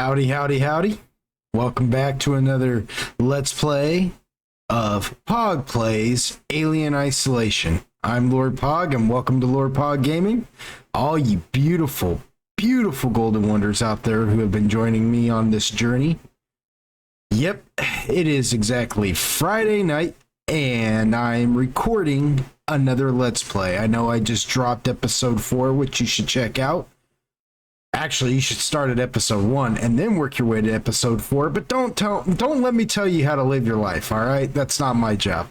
Howdy, howdy, howdy. Welcome back to another Let's Play of Pogg Plays Alien Isolation. I'm Lord Pogg, and welcome to Lord Pogg Gaming. All you beautiful, beautiful golden wonders out there who have been joining me on this journey. Yep, it is exactly Friday night, and I'm recording another Let's Play. I know I just dropped episode 4, which you should check out. Actually, you should start at episode 1 and then work your way to episode 4, but don't let me tell you how to live your life, all right? That's not my job.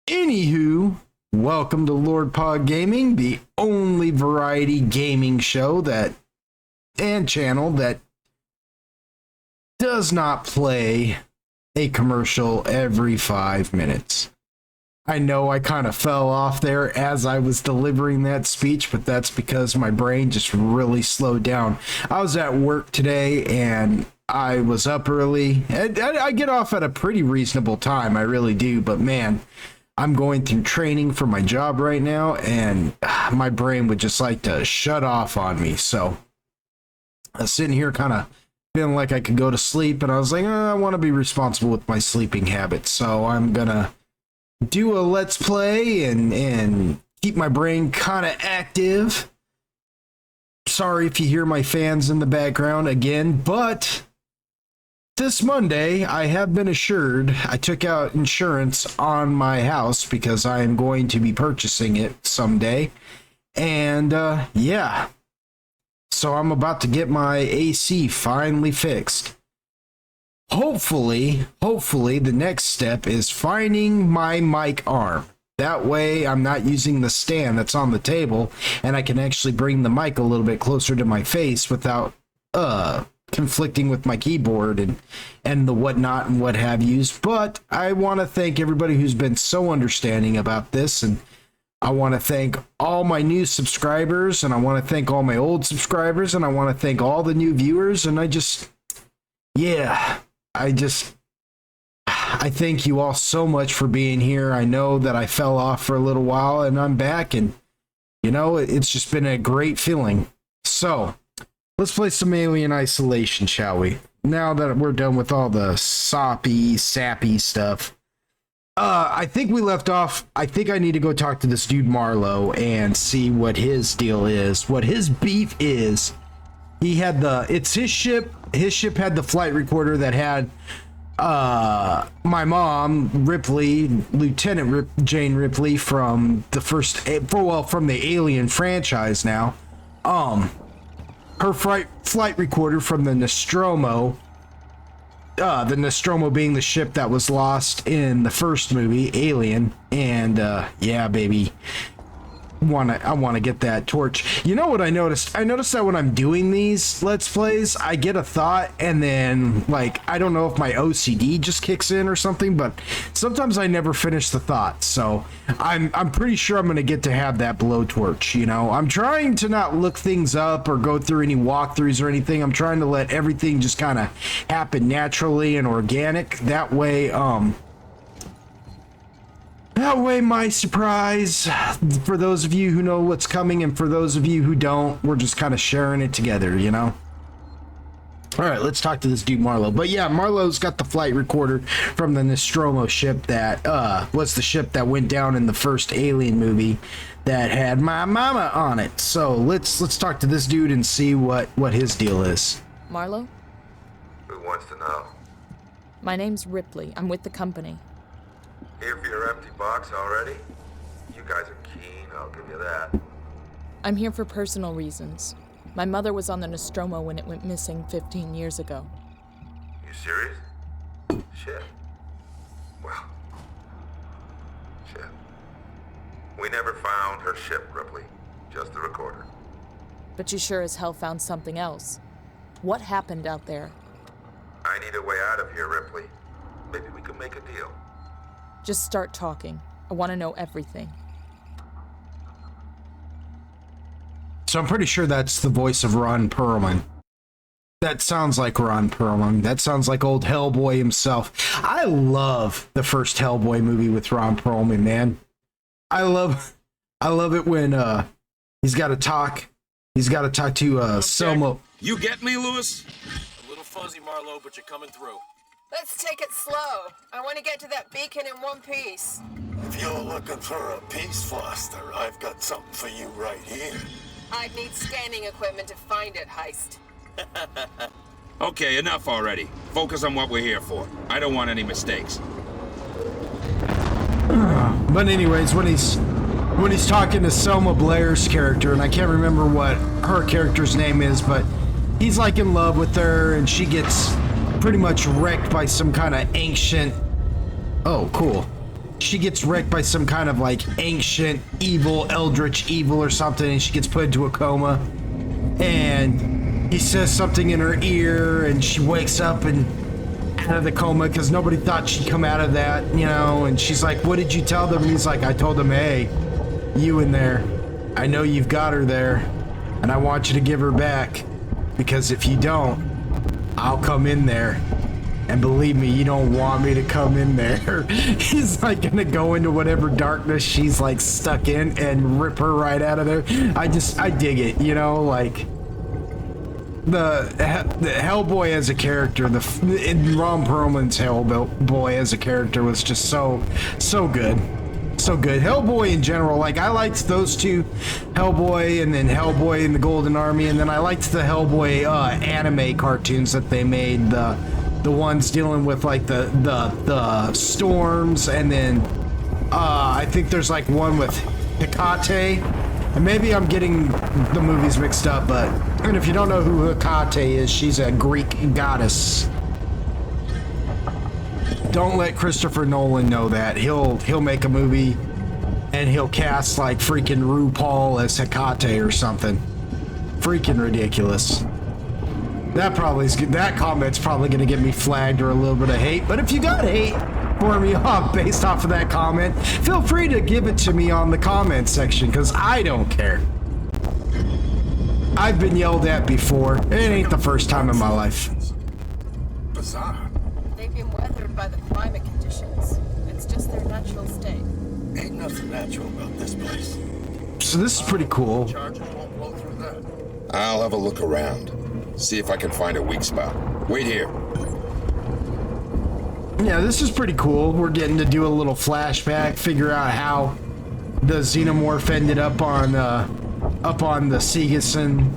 Anywho, welcome to Lord Pogg Gaming, the only variety gaming show and channel that does not play a commercial every 5 minutes. I know I kind of fell off there as I was delivering that speech, but that's because my brain just really slowed down. I was at work today and I was up early. I get off at a pretty reasonable time, I really do, but man, I'm going through training for my job right now and my brain would just like to shut off on me. So I was sitting here kind of feeling like I could go to sleep, and I was like, I want to be responsible with my sleeping habits, so I'm gonna do a Let's Play and keep my brain kind of active. Sorry if you hear my fans in the background again, but this Monday I have been assured, I took out insurance on my house because I am going to be purchasing it someday, and yeah, so I'm about to get my AC finally fixed. Hopefully, the next step is finding my mic arm. That way, I'm not using the stand that's on the table, and I can actually bring the mic a little bit closer to my face without conflicting with my keyboard and the whatnot and what have yous. But I want to thank everybody who's been so understanding about this, and I want to thank all my new subscribers, and I want to thank all my old subscribers, and I want to thank all the new viewers, and I thank you all so much for being here. I know that I fell off for a little while and I'm back, and you know, it's just been a great feeling. So let's play some Alien Isolation, shall we? Now that we're done with all the sappy stuff. I think we left off. I think I need to go talk to this dude Marlowe and see what his deal is, what his beef is. He had it's his ship. His ship had the flight recorder that had my mom, Ripley, Lieutenant Jane Ripley from the from the Alien franchise now. Her flight recorder from the Nostromo. The Nostromo being the ship that was lost in the first movie, Alien. And yeah, baby. I want to get that torch. You know what I noticed? I noticed that when I'm doing these Let's Plays, I get a thought and then, like, I don't know if my OCD just kicks in or something, but sometimes I never finish the thought. So I'm pretty sure I'm going to get to have that blowtorch, you know? I'm trying to not look things up or go through any walkthroughs or anything. I'm trying to let everything just kind of happen naturally and organic. That way, my surprise, for those of you who know what's coming, and for those of you who don't, we're just kind of sharing it together, you know? All right, let's talk to this dude Marlowe. But yeah, Marlowe's got the flight recorder from the Nostromo ship that was the ship that went down in the first Alien movie that had my mama on it. So let's talk to this dude and see what his deal is. Marlowe? Who wants to know? My name's Ripley. I'm with the company. Here for your empty box already? You guys are keen, I'll give you that. I'm here for personal reasons. My mother was on the Nostromo when it went missing 15 years ago. You serious? Shit. Well. Shit. We never found her ship, Ripley. Just the recorder. But you sure as hell found something else. What happened out there? I need a way out of here, Ripley. Maybe we can make a deal. Just start talking. I want to know everything. So I'm pretty sure that's the voice of Ron Perlman. That sounds like Ron Perlman. That sounds like old Hellboy himself. I love the first Hellboy movie with Ron Perlman, man. I love it when he's got to talk to Selma. You get me, Lewis? fuzzy, Marlowe, but you're coming through. Let's take it slow. I want to get to that beacon in one piece. If you're looking for a piece, Foster, I've got something for you right here. I'd need scanning equipment to find it, Heist. Okay, enough already. Focus on what we're here for. I don't want any mistakes. But anyways, when he's talking to Selma Blair's character, and I can't remember what her character's name is, but he's like in love with her, and she gets pretty much wrecked by some kind of ancient... Oh, cool. She gets wrecked by some kind of like ancient evil, eldritch evil or something, and she gets put into a coma. And he says something in her ear, and she wakes up and out of the coma because nobody thought she'd come out of that, you know. And she's like, "What did you tell them?" And he's like, "I told them, hey, you in there. I know you've got her there, and I want you to give her back, because if you don't, I'll come in there. And believe me, you don't want me to come in there." He's like gonna go into whatever darkness she's like stuck in and rip her right out of there. I dig it, you know, like the Hellboy as a character, Ron Perlman's Hellboy as a character was just so good. So good. Hellboy in general, like I liked those two, Hellboy and then Hellboy in the Golden Army, and then I liked the Hellboy anime cartoons that they made, the ones dealing with like the storms, and then I think there's like one with Hecate, and maybe I'm getting the movies mixed up, but and if you don't know who Hecate is, she's a Greek goddess. Don't let Christopher Nolan know that. He'll make a movie and he'll cast like freaking RuPaul as Hecate or something. Freaking ridiculous. That comment's probably gonna get me flagged or a little bit of hate, but if you got hate for me based off of that comment, feel free to give it to me on the comment section, because I don't care. I've been yelled at before. It ain't the first time in my life. Bizarre. They've been weathered by the climate conditions. It's just their natural state. Ain't nothing natural about this place. So this is pretty cool. Charges won't blow through that. I'll have a look around. See if I can find a weak spot. Wait here. Yeah, this is pretty cool. We're getting to do a little flashback, figure out how the xenomorph ended up on the Segason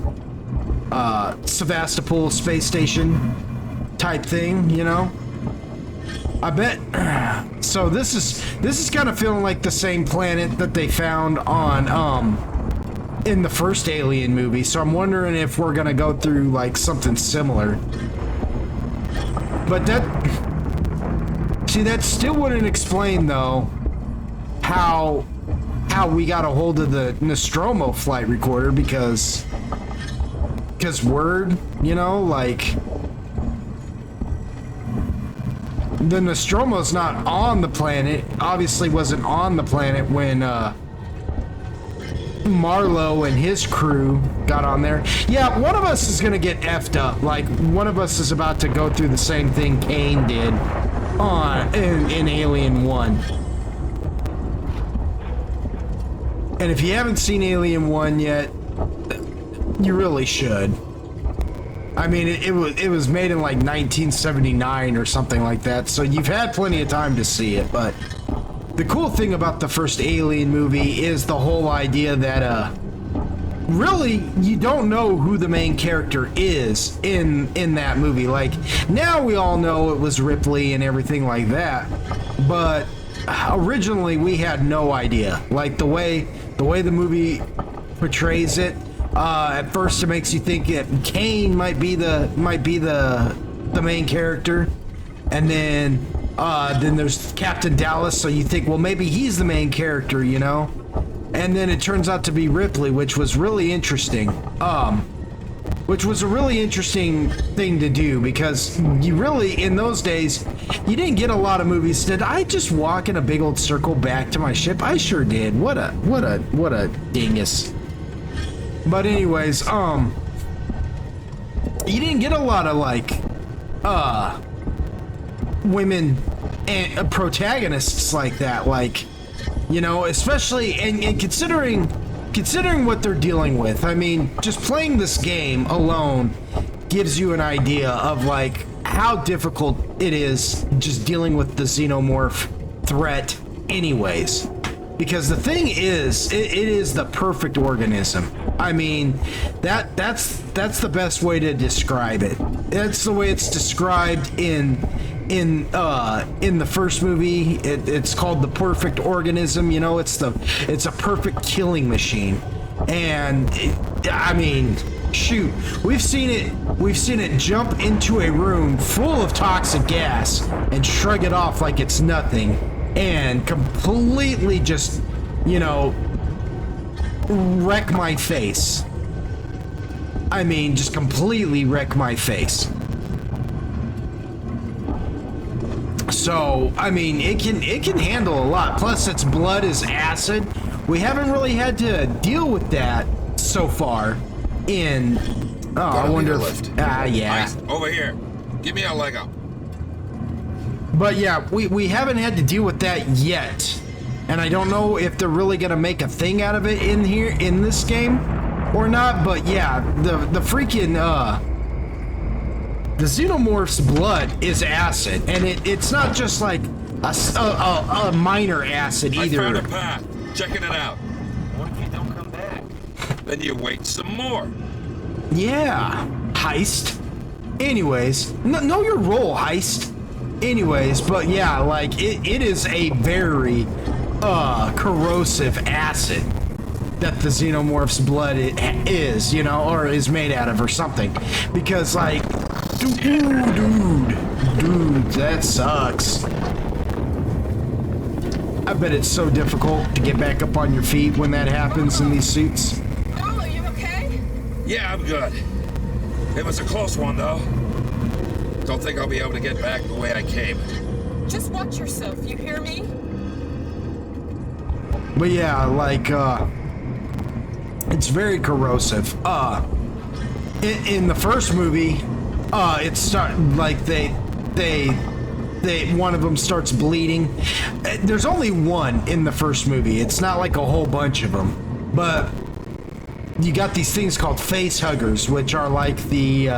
Sevastopol space station type thing, you know. I bet. So this is kind of feeling like the same planet that they found on in the first Alien movie. So I'm wondering if we're gonna go through like something similar. But that still wouldn't explain though how we got a hold of the Nostromo flight recorder, because word, you know, like the Nostromo's not on the planet. Obviously wasn't on the planet when Marlowe and his crew got on there. Yeah, one of us is gonna get effed up. Like one of us is about to go through the same thing Kane did in Alien 1. And if you haven't seen Alien 1 yet, you really should. I mean, it was made in like 1979 or something like that, so you've had plenty of time to see it. But the cool thing about the first Alien movie is the whole idea that really you don't know who the main character is in that movie. Like now we all know it was Ripley and everything like that, but originally we had no idea. Like the way the movie portrays it, at first it makes you think that Kane might be the main character, and then there's Captain Dallas, so you think, well, maybe he's the main character, you know? And then it turns out to be Ripley, which was really interesting. Which was a really interesting thing to do, because you really, in those days, you didn't get a lot of movies. Did I just walk in a big old circle back to my ship? I sure did. What a dingus. But anyways, you didn't get a lot of like women and protagonists like that, like, you know, especially and considering what they're dealing with. I mean, just playing this game alone gives you an idea of like how difficult it is just dealing with the xenomorph threat anyways. Because the thing is, it is the perfect organism. I mean, that's the best way to describe it. That's the way it's described in the first movie. It's called the perfect organism. You know, it's a perfect killing machine. And I mean, shoot, we've seen it jump into a room full of toxic gas and shrug it off like it's nothing, and completely just, you know, wreck my face. I mean, just completely wreck my face. So, I mean, it can handle a lot. Plus, its blood is acid. We haven't really had to deal with that so far in... Oh, I wonder if... yeah. Ice, over here. Give me a leg up. But yeah, we haven't had to deal with that yet. And I don't know if they're really going to make a thing out of it in this game or not. But yeah, the freaking... the xenomorph's blood is acid. And it's not just like a minor acid either. I found a path. Checking it out. What if you don't come back? Then you wait some more. Yeah, Heist. Anyways, know your role, Heist. Anyways, but yeah, like it is a very corrosive acid that the xenomorph's blood is, you know, or is made out of or something. Because like, dude, that sucks. I bet it's so difficult to get back up on your feet when that happens in these suits. Oh, are you okay? Yeah, I'm good. It was a close one, though. Don't think I'll be able to get back the way I came. Just watch yourself, you hear me? But yeah, like, it's very corrosive. In the first movie, it started like one of them starts bleeding. There's only one in the first movie. It's not like a whole bunch of them, but you got these things called face huggers, which are like the.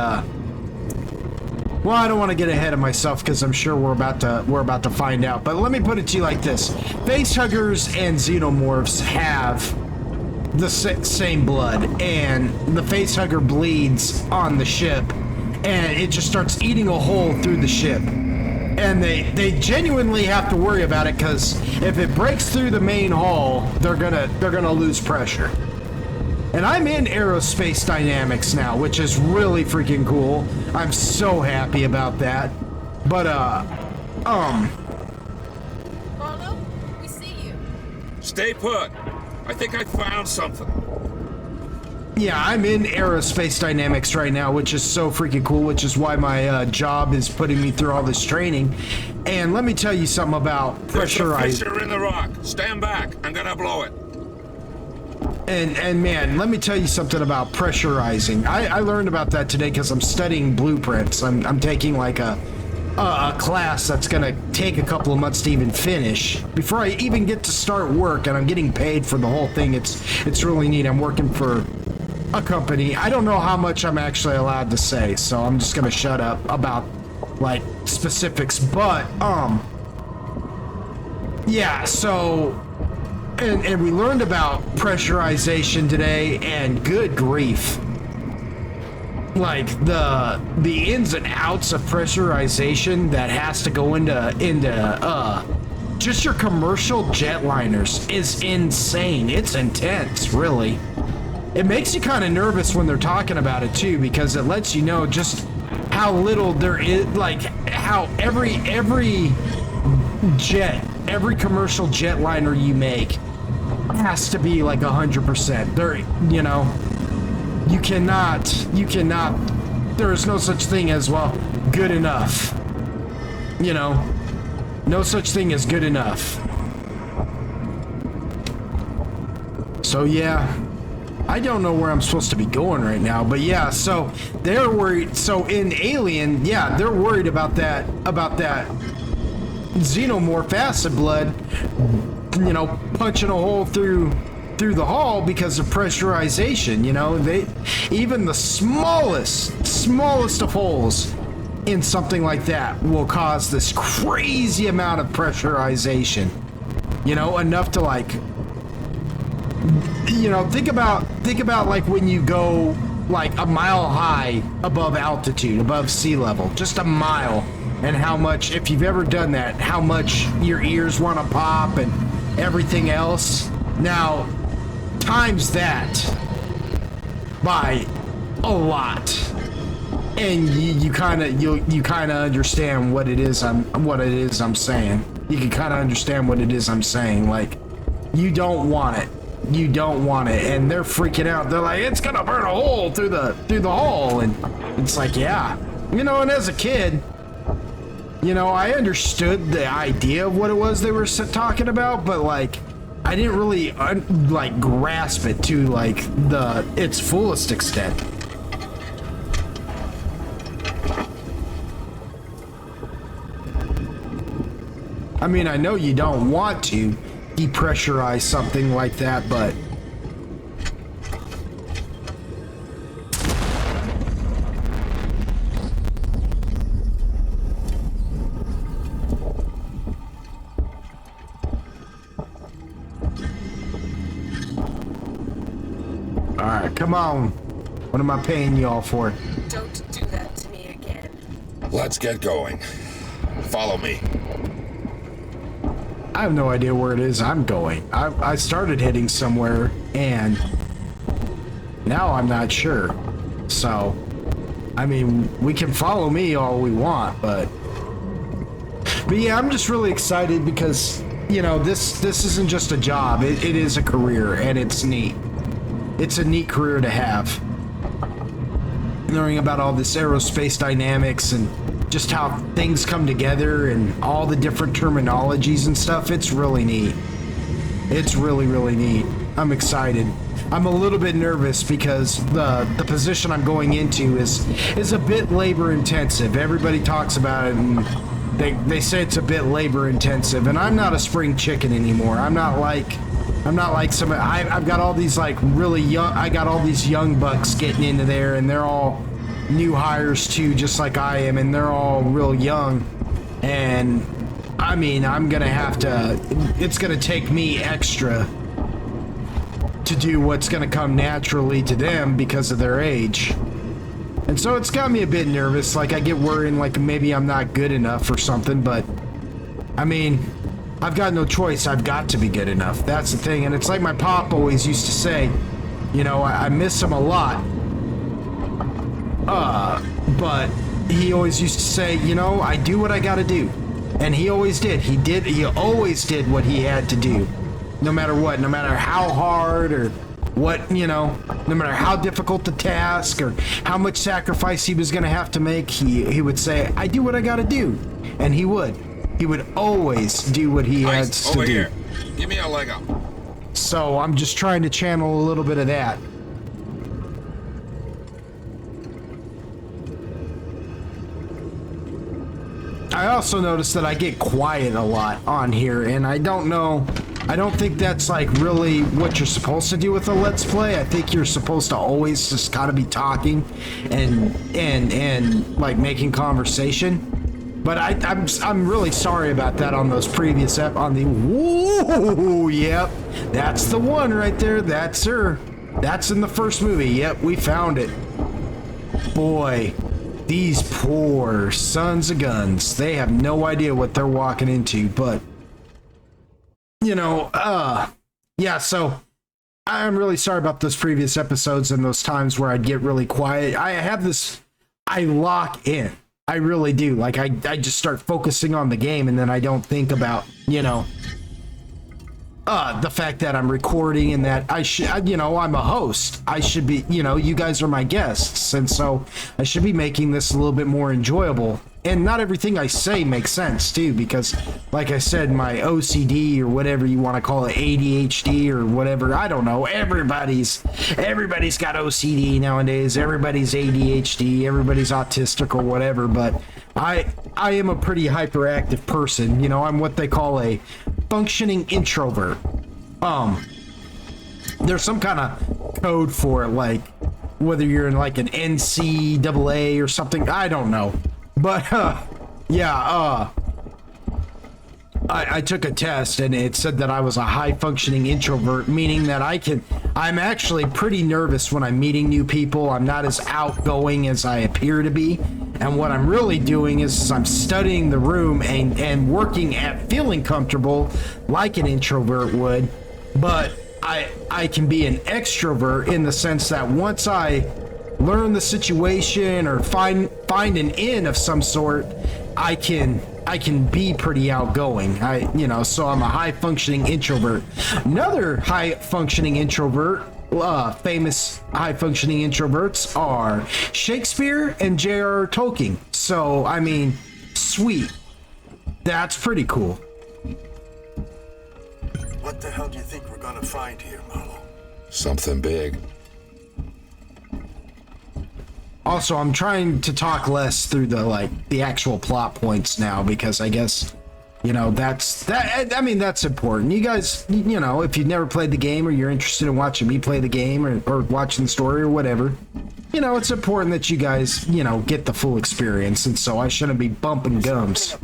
Well, I don't want to get ahead of myself because I'm sure we're about to find out. But let me put it to you like this: face huggers and xenomorphs have the same blood, and the face hugger bleeds on the ship, and it just starts eating a hole through the ship. And they genuinely have to worry about it because if it breaks through the main hull, they're gonna lose pressure. And I'm in aerospace dynamics now, which is really freaking cool. I'm so happy about that. But Marlo, we see you. Stay put. I think I found something. yeah, I'm in aerospace dynamics right now, which is so freaking cool, which is why my job is putting me through all this training. And let me tell you something about pressurized. There's a fissure in the rock. Stand back. I'm gonna blow it. And man, let me tell you something about pressurizing. I learned about that today because I'm studying blueprints. I'm taking like a class that's gonna take a couple of months to even finish before I even get to start work, and I'm getting paid for the whole thing. It's really neat. I'm working for a company. I don't know how much I'm actually allowed to say, so I'm just gonna shut up about like specifics. But yeah, so and we learned about pressurization today, and good grief, like the ins and outs of pressurization that has to go into just your commercial jetliners is insane. It's intense, really. It makes you kind of nervous when they're talking about it too, because it lets you know just how little there is, like how every commercial jetliner you make has to be like 100%. There, you know, you cannot, there is no such thing as, well, good enough. You know, no such thing as good enough. So yeah, I don't know where I'm supposed to be going right now, but yeah, so they're worried. So in Alien, yeah, they're worried about that xenomorph acid blood, you know, punching a hole through through the hull because of pressurization. You know, even the smallest of holes in something like that will cause this crazy amount of pressurization. You know, enough to like, you know, think about like when you go like a mile high above altitude, above sea level, just a mile, and how much, if you've ever done that, how much your ears want to pop and everything else. Now, times that by a lot, and you kind of understand what it is I'm saying. You can kind of understand what it is I'm saying. Like, you don't want it. You don't want it, and they're freaking out. They're like, it's gonna burn a hole through the hull, and it's like, yeah, you know. And as a kid, you know, I understood the idea of what it was they were talking about, but like, I didn't really like grasp it to like its fullest extent. I mean, I know you don't want to depressurize something like that, but all right, come on. What am I paying y'all for? Don't do that to me again. Let's get going. Follow me. I have no idea where it is I'm going. I started heading somewhere, and now I'm not sure. So, I mean, we can follow me all we want, but yeah, I'm just really excited because, you know, this isn't just a job. It is a career, and it's neat. It's a neat career to have. Learning about all this aerospace dynamics and just how things come together and all the different terminologies and stuff, it's really neat. It's really, really neat. I'm excited. I'm a little bit nervous because the position I'm going into is a bit labor intensive. Everybody talks about it and they say it's a bit labor intensive, and I'm not a spring chicken anymore. I'm not like some. I've got all these like really young. I got all these young bucks getting into there, and they're all new hires too, just like I am, and they're all real young. And I mean, I'm gonna have to. It's gonna take me extra to do what's gonna come naturally to them because of their age. And so it's got me a bit nervous. Like, I get worried, like maybe I'm not good enough or something. But I mean, I've got no choice. I've got to be good enough. That's the thing. And it's like my pop always used to say, you know, I miss him a lot. But he always used to say, you know, I do what I gotta do. And he always did. He always did what he had to do. No matter what, no matter how hard or what, you know, no matter how difficult the task or how much sacrifice he was gonna have to make, he would say, I do what I gotta do. And he would. He would always do what he had to over do. here. Give me a leg up. So I'm just trying to channel a little bit of that. I also noticed that I get quiet a lot on here, and I don't think that's like really what you're supposed to do with a Let's Play. I think you're supposed to always just gotta be talking and like making conversation. But I'm really sorry about that on those previous woo, yep, that's the one right there. That's her. That's in the first movie. Yep, we found it. Boy, these poor sons of guns. They have no idea what they're walking into, but you know, yeah, so I'm really sorry about those previous episodes and those times where I'd get really quiet. I lock in. I really do. Like, I just start focusing on the game, and then I don't think about, you know, the fact that I'm recording and that I should, you know, I'm a host. I should be, you know, you guys are my guests, and so I should be making this a little bit more enjoyable. And not everything I say makes sense, too, because, like I said, my OCD or whatever you want to call it, ADHD or whatever, I don't know. Everybody's got OCD nowadays. Everybody's ADHD. Everybody's autistic or whatever. But I am a pretty hyperactive person. You know, I'm what they call a functioning introvert. there's some kind of code for it, like whether you're in like an NCAA or something. I don't know, but yeah. I took a test and it said that I was a high functioning introvert, meaning that I'm actually pretty nervous when I'm meeting new people. I'm not as outgoing as I appear to be. And what I'm really doing is I'm studying the room and working at feeling comfortable like an introvert would. But I can be an extrovert in the sense that once I learn the situation or find an in of some sort, I can be pretty outgoing. So I'm a high functioning introvert. Another high functioning introvert, famous high functioning introverts are Shakespeare and J.R.R. Tolkien. So, I mean, sweet. That's pretty cool. What the hell do you think we're gonna find here, Marlo? Something big. Also, I'm trying to talk less through the actual plot points now because I guess, that's important. You guys, if you've never played the game or you're interested in watching me play the game or watching the story or whatever, it's important that you guys, get the full experience. And so I shouldn't be bumping gums,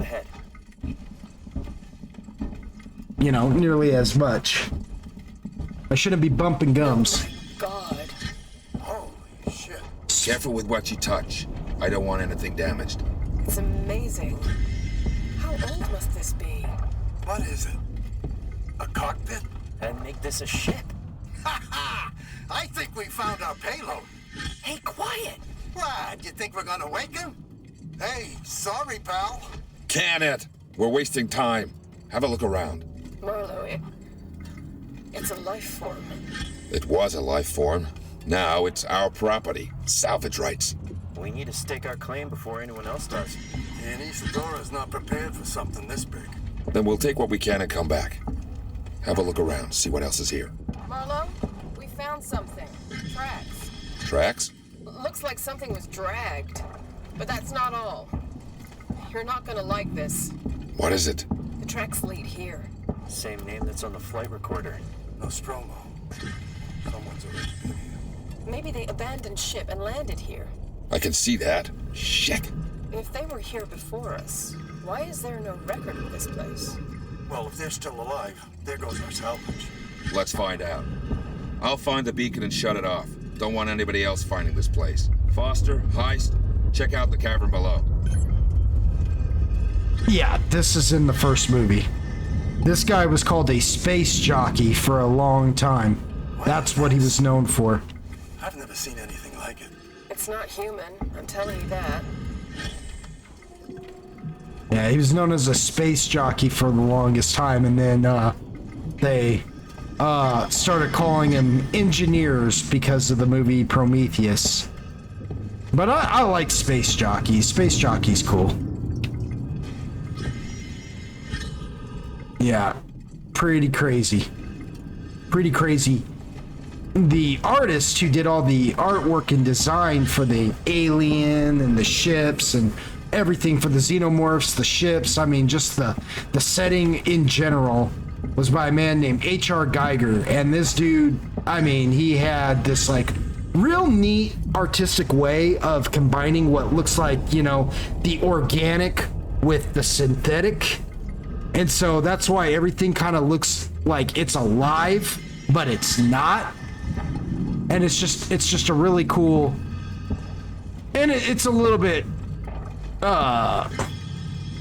nearly as much. I shouldn't be bumping gums. God. Holy shit. Careful with what you touch. I don't want anything damaged. It's amazing. How old must this be? What is it? A cockpit? And make this a ship. Ha ha! I think we found our payload. Hey, quiet! What? You think we're gonna wake him? Hey, sorry, pal. Can it? We're wasting time. Have a look around. Marlo, it's a life form. It was a life form. Now it's our property. Salvage rights. We need to stake our claim before anyone else does. And Isadora's not prepared for something this big. Then we'll take what we can and come back. Have a look around, see what else is here. Marlo, we found something. Tracks. Tracks? Looks like something was dragged. But that's not all. You're not gonna like this. What is it? The tracks lead here. Same name that's on the flight recorder. Nostromo. Someone's already been here. Maybe they abandoned ship and landed here. I can see that. Shit. If they were here before us, why is there no record of this place? Well, if they're still alive, there goes our salvage. Let's find out. I'll find the beacon and shut it off. Don't want anybody else finding this place. Foster, Heist, check out the cavern below. Yeah, this is in the first movie. This guy was called a space jockey for a long time. That's what he was known for. I've never seen anything like it. It's not human, I'm telling you that. Yeah, he was known as a space jockey for the longest time, and then they started calling him engineers because of the movie Prometheus. But I like space jockeys. Space jockey's cool. Yeah, pretty crazy. Pretty crazy. The artist who did all the artwork and design for the alien and the ships and everything for the xenomorphs, the ships, I mean, just the setting in general was by a man named H.R. Geiger. And this dude, I mean, he had this real neat artistic way of combining what looks like, the organic with the synthetic. And so that's why everything kind of looks like it's alive, but it's not. And it's just a really cool, and it's a little bit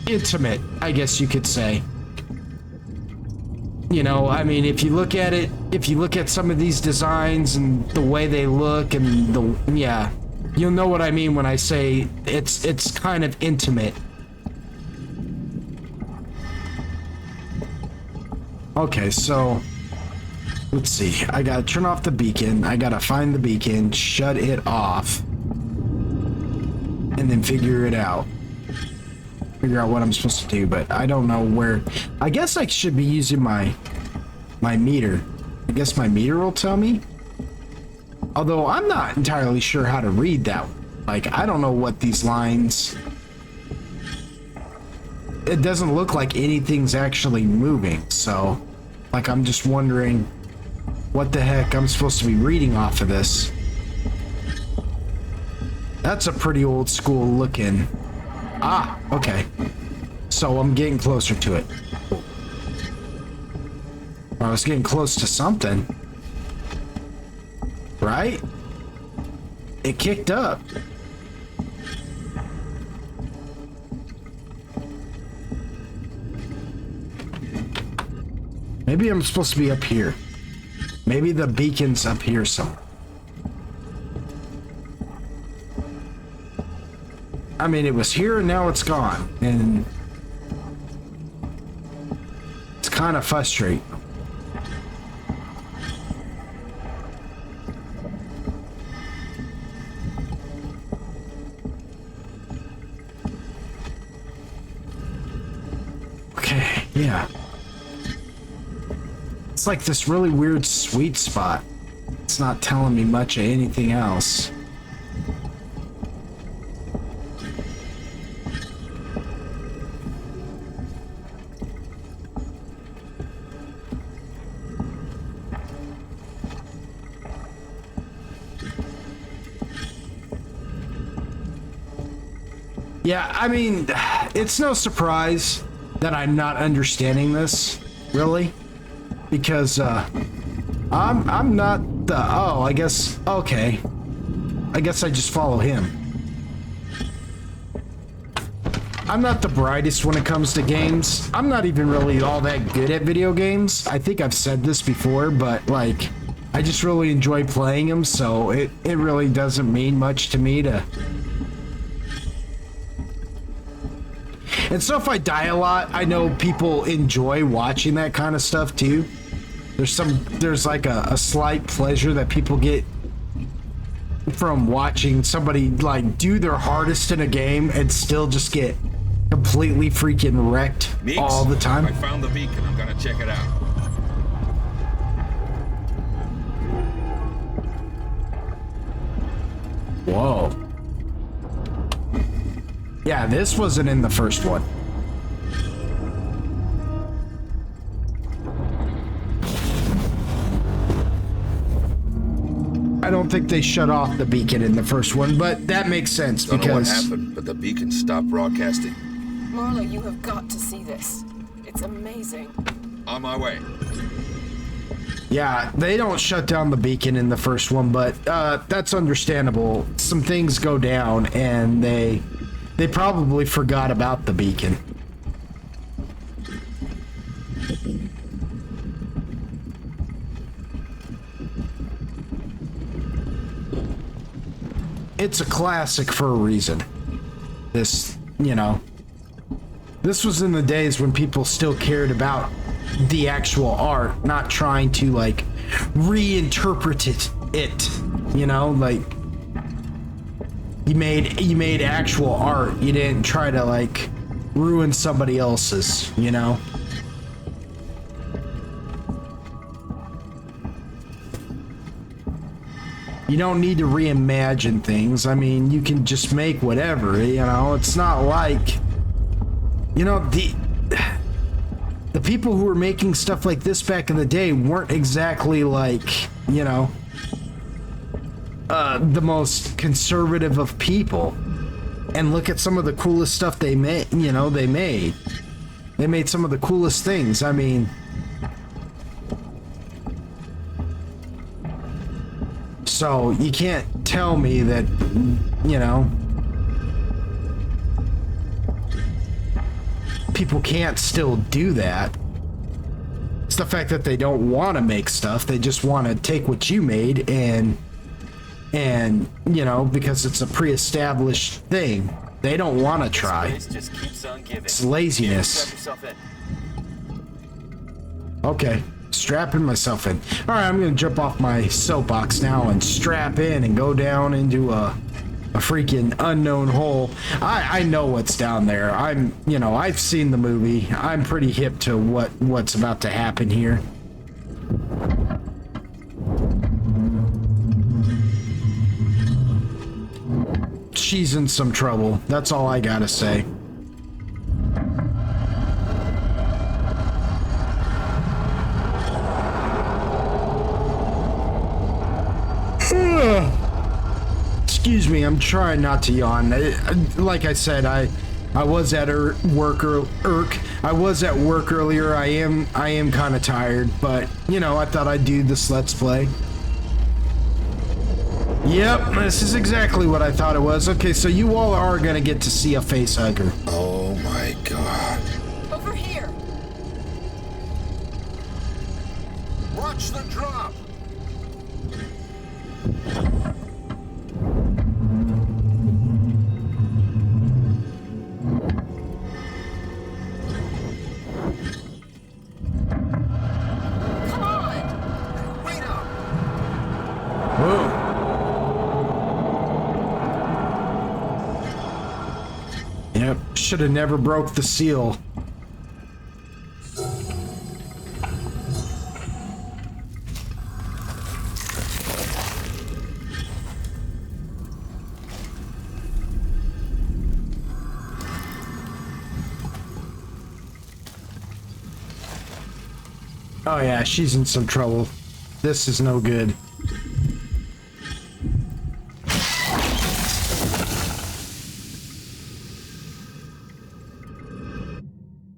intimate, I guess you could say. I mean, if you look at it, if you look at some of these designs and the way they look and you'll know what I mean when I say it's kind of intimate. Okay, so let's see. I gotta turn off the beacon. I gotta find the beacon, shut it off, and then figure it out. Figure out what I'm supposed to do, but I don't know where. I guess I should be using my meter. I guess my meter will tell me. Although I'm not entirely sure how to read that. I don't know what these lines. It doesn't look like anything's actually moving, so I'm just wondering What the heck? I'm supposed to be reading off of this. That's a pretty old school looking. Ah, okay. So I'm getting closer to it. I was getting close to something. Right? It kicked up. Maybe I'm supposed to be up here. Maybe the beacon's up here somewhere. I mean, it was here and now it's gone. And it's kind of frustrating. Okay, yeah. It's like this really weird sweet spot. It's not telling me much of anything else. Yeah, I mean, it's no surprise that I'm not understanding this, really. Because, I'm not the, oh, I guess, okay. I guess I just follow him. I'm not the brightest when it comes to games. I'm not even really all that good at video games. I think I've said this before, but, like, I just really enjoy playing them, so it really doesn't mean much to me to... And so if I die a lot, I know people enjoy watching that kind of stuff too. There's like a slight pleasure that people get from watching somebody like do their hardest in a game and still just get completely freaking wrecked Meeks, all the time. I found the beacon. I'm gonna check it out. Whoa. Yeah, this wasn't in the first one. I don't think they shut off the beacon in the first one, but that makes sense Don't know what because... happened, but the beacon stopped broadcasting. Marla, you have got to see this. It's amazing. On my way. Yeah, they don't shut down the beacon in the first one, but that's understandable. Some things go down, and they probably forgot about the beacon. It's a classic for a reason. This, you know, this was in the days when people still cared about the actual art, not trying to like reinterpret it, you know, like you made actual art. You didn't try to like ruin somebody else's, you know. You don't need to reimagine things. I mean, you can just make whatever, you know. It's not like, you know, the people who were making stuff like this back in the day weren't exactly like, you know, the most conservative of people. And look at some of the coolest stuff they made, you know, they made some of the coolest things. I mean, so you can't tell me that, you know, people can't still do that. It's the fact that they don't want to make stuff. They just want to take what you made and you know, because it's a pre-established thing, they don't want to try. This place just keeps on giving. It's laziness. Strap yourself in. Okay, strapping myself in. All right, I'm gonna jump off my soapbox now and strap in and go down into a freaking unknown hole. I know what's down there. You know, I've seen the movie. I'm pretty hip to what's about to happen here. She's in some trouble. That's all I gotta say. Excuse me, I'm trying not to yawn. Like I said, I was at work earlier. I am kind of tired, but you know, I thought I'd do this Let's Play. Yep, this is exactly what I thought it was. Okay, so you all are gonna get to see a face hugger. Oh my god. Over here. Watch the drop. Come on. Wait up. Whoa. Yep, should have never broke the seal. Oh yeah, she's in some trouble. This is no good.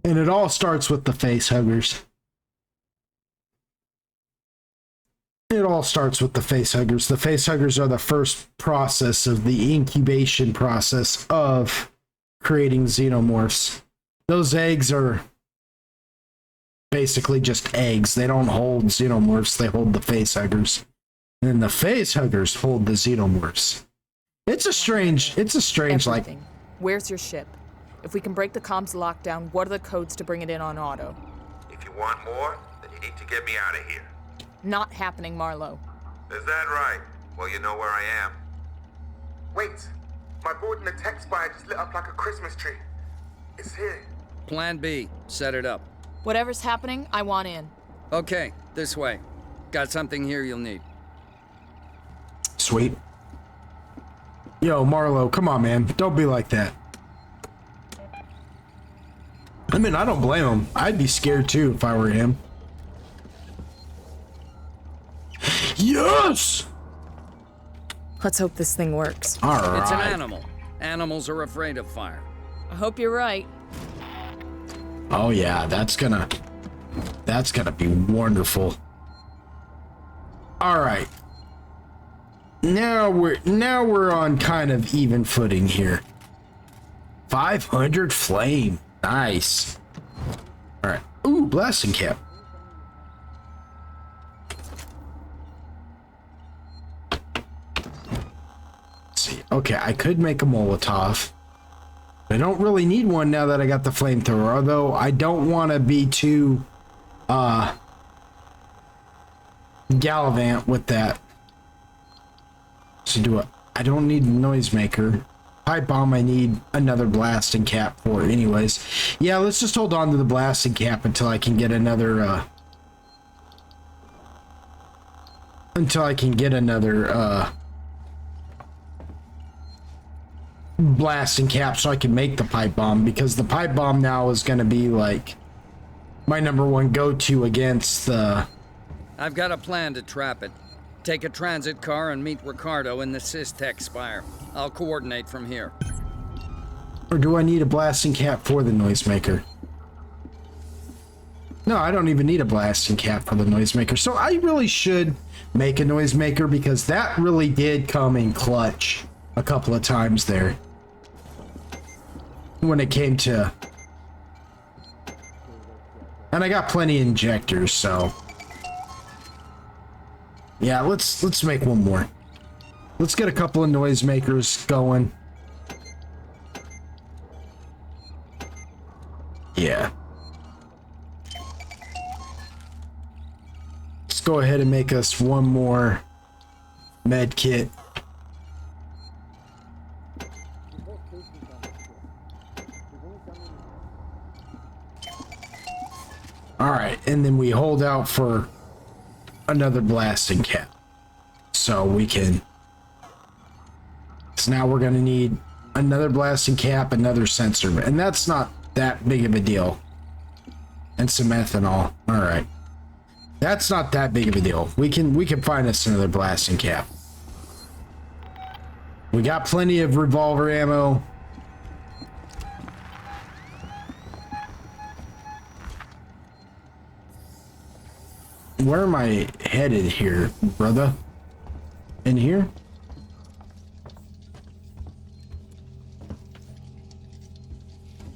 And it all starts with the face huggers. It all starts with the face huggers. The face huggers are the first process of the incubation process of creating xenomorphs. Those eggs are basically just eggs. They don't hold xenomorphs, they hold the face huggers. And then the face huggers hold the xenomorphs. It's a strange like Everything. Where's your ship? If we can break the comms lockdown, what are the codes to bring it in on auto? If you want more, then you need to get me out of here. Not happening, Marlowe. Is that right? Well, you know where I am. Wait, my board in the tech spire just lit up like a Christmas tree. It's here. Plan B. Set it up. Whatever's happening, I want in. Okay, this way. Got something here you'll need. sweet. Yo, Marlowe, come on, man. Don't be like that. I mean, I don't blame him. I'd be scared too if I were him. Yes! Let's hope this thing works. All right. It's an animal. Animals are afraid of fire. I hope you're right. Oh yeah, that's gonna be wonderful. All right. Now we're on kind of even footing here. 500 flame. Nice. All right. Ooh, blasting cap. Let's see. Okay, I could make a Molotov. I don't really need one now that I got the flamethrower, although I don't want to be too gallivant with that. So I don't need a noisemaker. Pipe bomb I need another blasting cap for anyways. Yeah, let's just hold on to the blasting cap until I can get another blasting cap so I can make the pipe bomb, because the pipe bomb now is going to be like my number one go-to against the... I've got a plan to trap it. Take a transit car and meet Ricardo in the Systech Spire. I'll coordinate from here. Or do I need a blasting cap for the noisemaker? No, I don't even need a blasting cap for the noisemaker. So I really should make a noisemaker, because that really did come in clutch a couple of times there. When it came to... And I got plenty of injectors, so... Yeah, let's make one more. Let's get a couple of noisemakers going. Yeah. Let's go ahead and make us one more med kit. Alright, and then we hold out for another blasting cap. So we can... So now we're going to need another blasting cap, another sensor. And that's not that big of a deal. And some ethanol. Alright. That's not that big of a deal. We can find us another blasting cap. We got plenty of revolver ammo. Where am I headed here, brother? In here?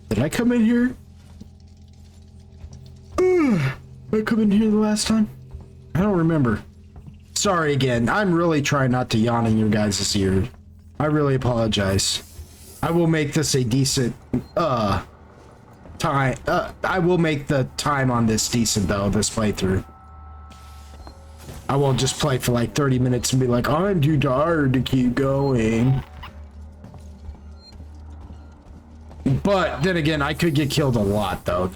Did I come in here? Did I come in here the last time? I don't remember. Sorry again. I'm really trying not to yawn in your guys' ear. I really apologize. I will make this a decent, time. I will make the time on this decent, though, this playthrough. I won't just play for like 30 minutes and be like, I'm too tired to keep going. But then again, I could get killed a lot, though,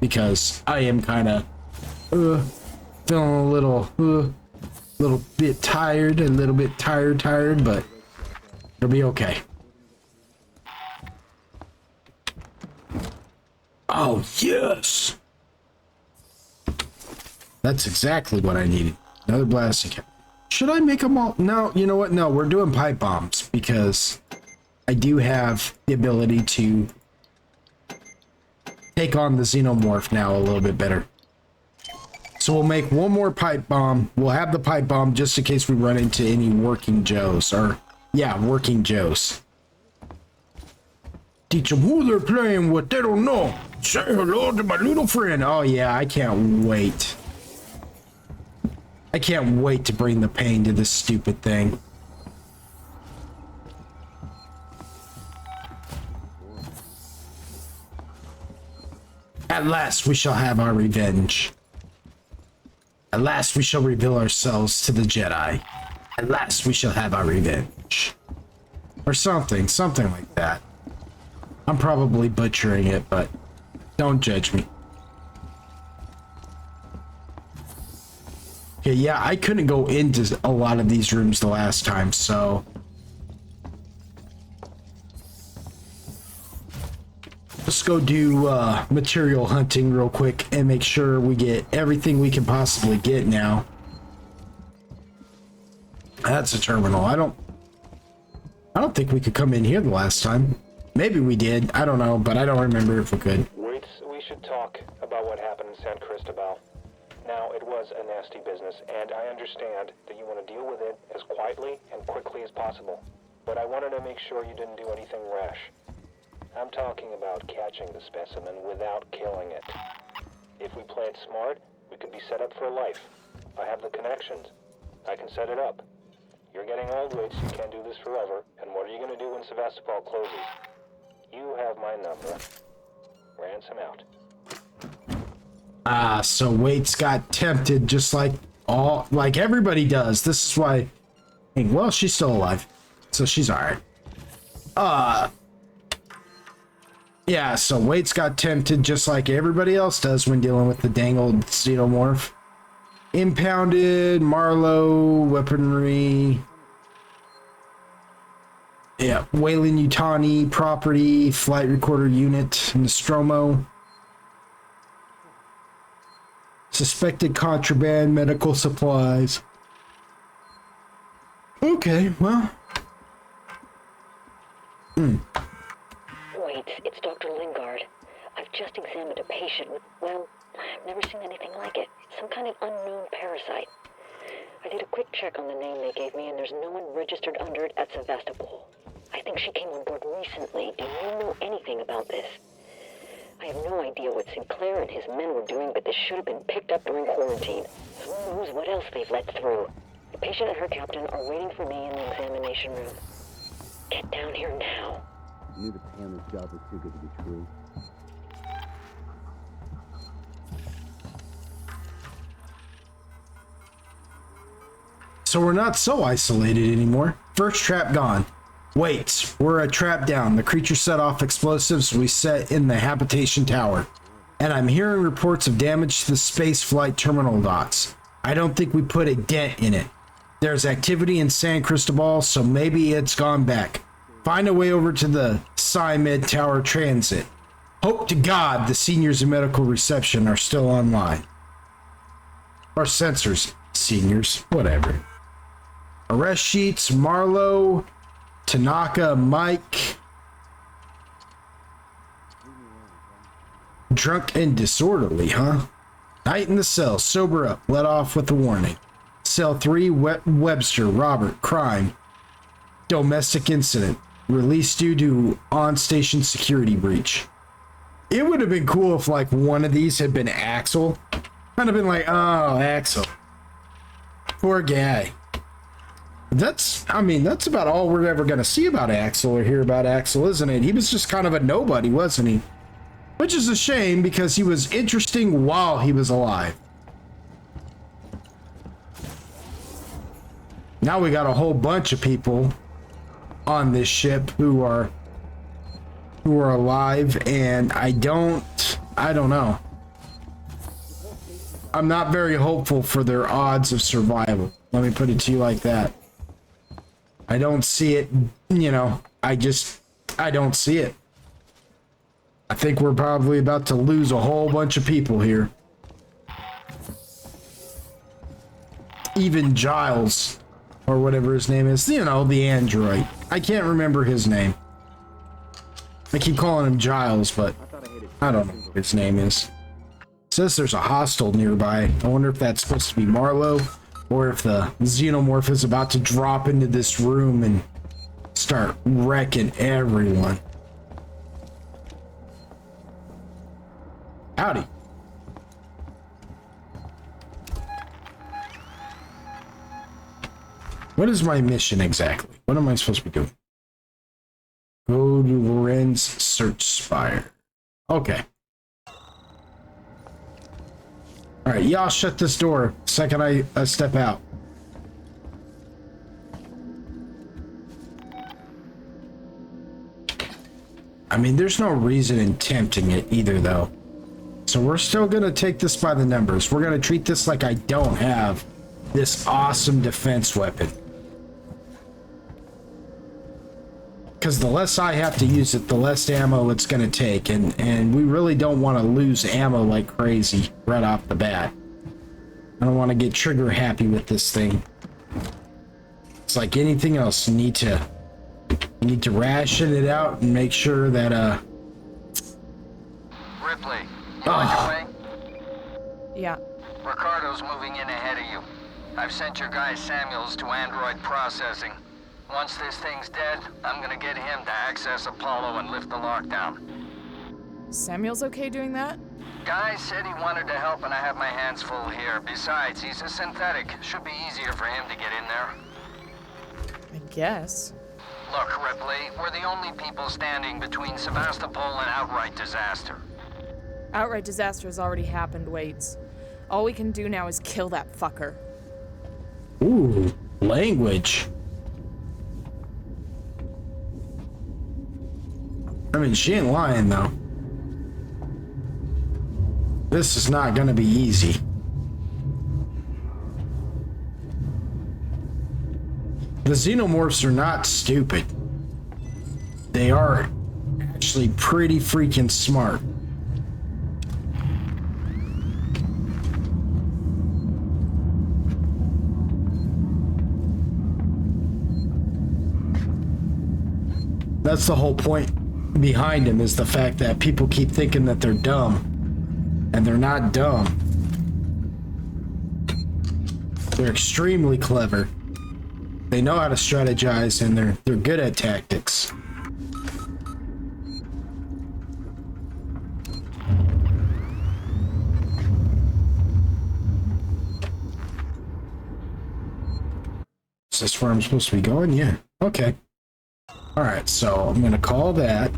because I am kind of, feeling a little bit tired, but it'll be okay. Oh, yes! That's exactly what I needed. Another blasting cap. Should I make them all? No, you know what? No, we're doing pipe bombs because I do have the ability to take on the xenomorph now a little bit better. So we'll make one more pipe bomb. We'll have the pipe bomb just in case we run into any working Joes. Or, yeah, working Joes. Teach them who they're playing with. They don't know. Say hello to my little friend. Oh, yeah, I can't wait. I can't wait to bring the pain to this stupid thing. At last we shall have our revenge. At last we shall reveal ourselves to the Jedi. At last we shall have our revenge. Or something like that. I'm probably butchering it, but don't judge me. Okay, yeah, I couldn't go into a lot of these rooms the last time, so let's go do material hunting real quick and make sure we get everything we can possibly get now. That's a terminal. I don't think we could come in here the last time. Maybe we did. I don't know, but I don't remember if we could. Wait, we should talk about what happened in San Cristobal. Now, it was a nasty business, and I understand that you want to deal with it as quietly and quickly as possible. But I wanted to make sure you didn't do anything rash. I'm talking about catching the specimen without killing it. If we play it smart, we could be set up for life. I have the connections. I can set it up. You're getting old, Waits. You can't do this forever. And what are you going to do when Sevastopol closes? You have my number. Ransom out. Ah, so Waits got tempted just like everybody does. This is why, well, she's still alive, so she's alright. Yeah, so Waits got tempted just like everybody else does when dealing with the dang old xenomorph. Impounded, Marlowe, weaponry. Yeah, Wayland Yutani, property, flight recorder unit, Nostromo. Suspected contraband, medical supplies. Okay, well. Wait, it's Dr. Lingard. I've just examined a patient with, well, I've never seen anything like it. It's some kind of unknown parasite. I did a quick check on the name they gave me, and there's no one registered under it at Sevastopol. I think she came on board recently. Do you know anything about this? I have no idea what Sinclair and his men were doing, but this should have been picked up during quarantine. Who knows what else they've let through? The patient and her captain are waiting for me in the examination room. Get down here now. I knew the Pam's job was too good to be true. So we're not so isolated anymore. First trap gone. Wait, we're a trap down. The creature set off explosives we set in the habitation tower. And I'm hearing reports of damage to the space flight terminal docks. I don't think we put a dent in it. There's activity in San Cristobal, so maybe it's gone back. Find a way over to the Sci-Med Tower Transit. Hope to God the seniors in medical reception are still online. Or sensors. Seniors. Whatever. Arrest sheets. Marlowe. Tanaka, Mike. Drunk and disorderly, huh? Night in the cell, sober up, let off with a warning. Cell 3, Webster, Robert, crime. Domestic incident. Released due to on-station security breach. It would have been cool if, like, one of these had been Axel. I'd have been like, oh, Axel. Poor guy. That's about all we're ever going to see about Axel or hear about Axel, isn't it? He was just kind of a nobody, wasn't he? Which is a shame because he was interesting while he was alive. Now we got a whole bunch of people on this ship who are alive, and I don't know. I'm not very hopeful for their odds of survival. Let me put it to you like that. I don't see it, you know, I don't see it. I think we're probably about to lose a whole bunch of people here. Even Giles, or whatever his name is, you know, the android. I can't remember his name. I keep calling him Giles, but I don't know what his name is. It says there's a hostel nearby. I wonder if that's supposed to be Marlowe, or if the xenomorph is about to drop into this room and start wrecking everyone. Howdy. What is my mission exactly? What am I supposed to be doing? Go to Lorenz Search Spire. Okay. Alright, y'all shut this door the second I step out. I mean, there's no reason in tempting it either, though. So we're still gonna take this by the numbers. We're gonna treat this like I don't have this awesome defense weapon. Because the less I have to use it, the less ammo it's gonna take, and we really don't want to lose ammo like crazy right off the bat. I don't want to get trigger happy with this thing. It's like anything else. You need to ration it out and make sure that Ripley, you on your way? Yeah. Ricardo's moving in ahead of you. I've sent your guy Samuels to android processing. Once this thing's dead, I'm gonna get him to access Apollo and lift the lockdown. Samuel's okay doing that? Guy said he wanted to help, and I have my hands full here. Besides, he's a synthetic. Should be easier for him to get in there. I guess. Look, Ripley, we're the only people standing between Sevastopol and outright disaster. Outright disaster has already happened, Waits. All we can do now is kill that fucker. ooh, language. I mean, she ain't lying, though. This is not gonna be easy. The xenomorphs are not stupid. They are actually pretty freaking smart. That's the whole point behind him, is the fact that people keep thinking that they're dumb. And they're not dumb. They're extremely clever. They know how to strategize, and they're good at tactics. Is this where I'm supposed to be going? Yeah. Okay. Alright, so I'm gonna call that.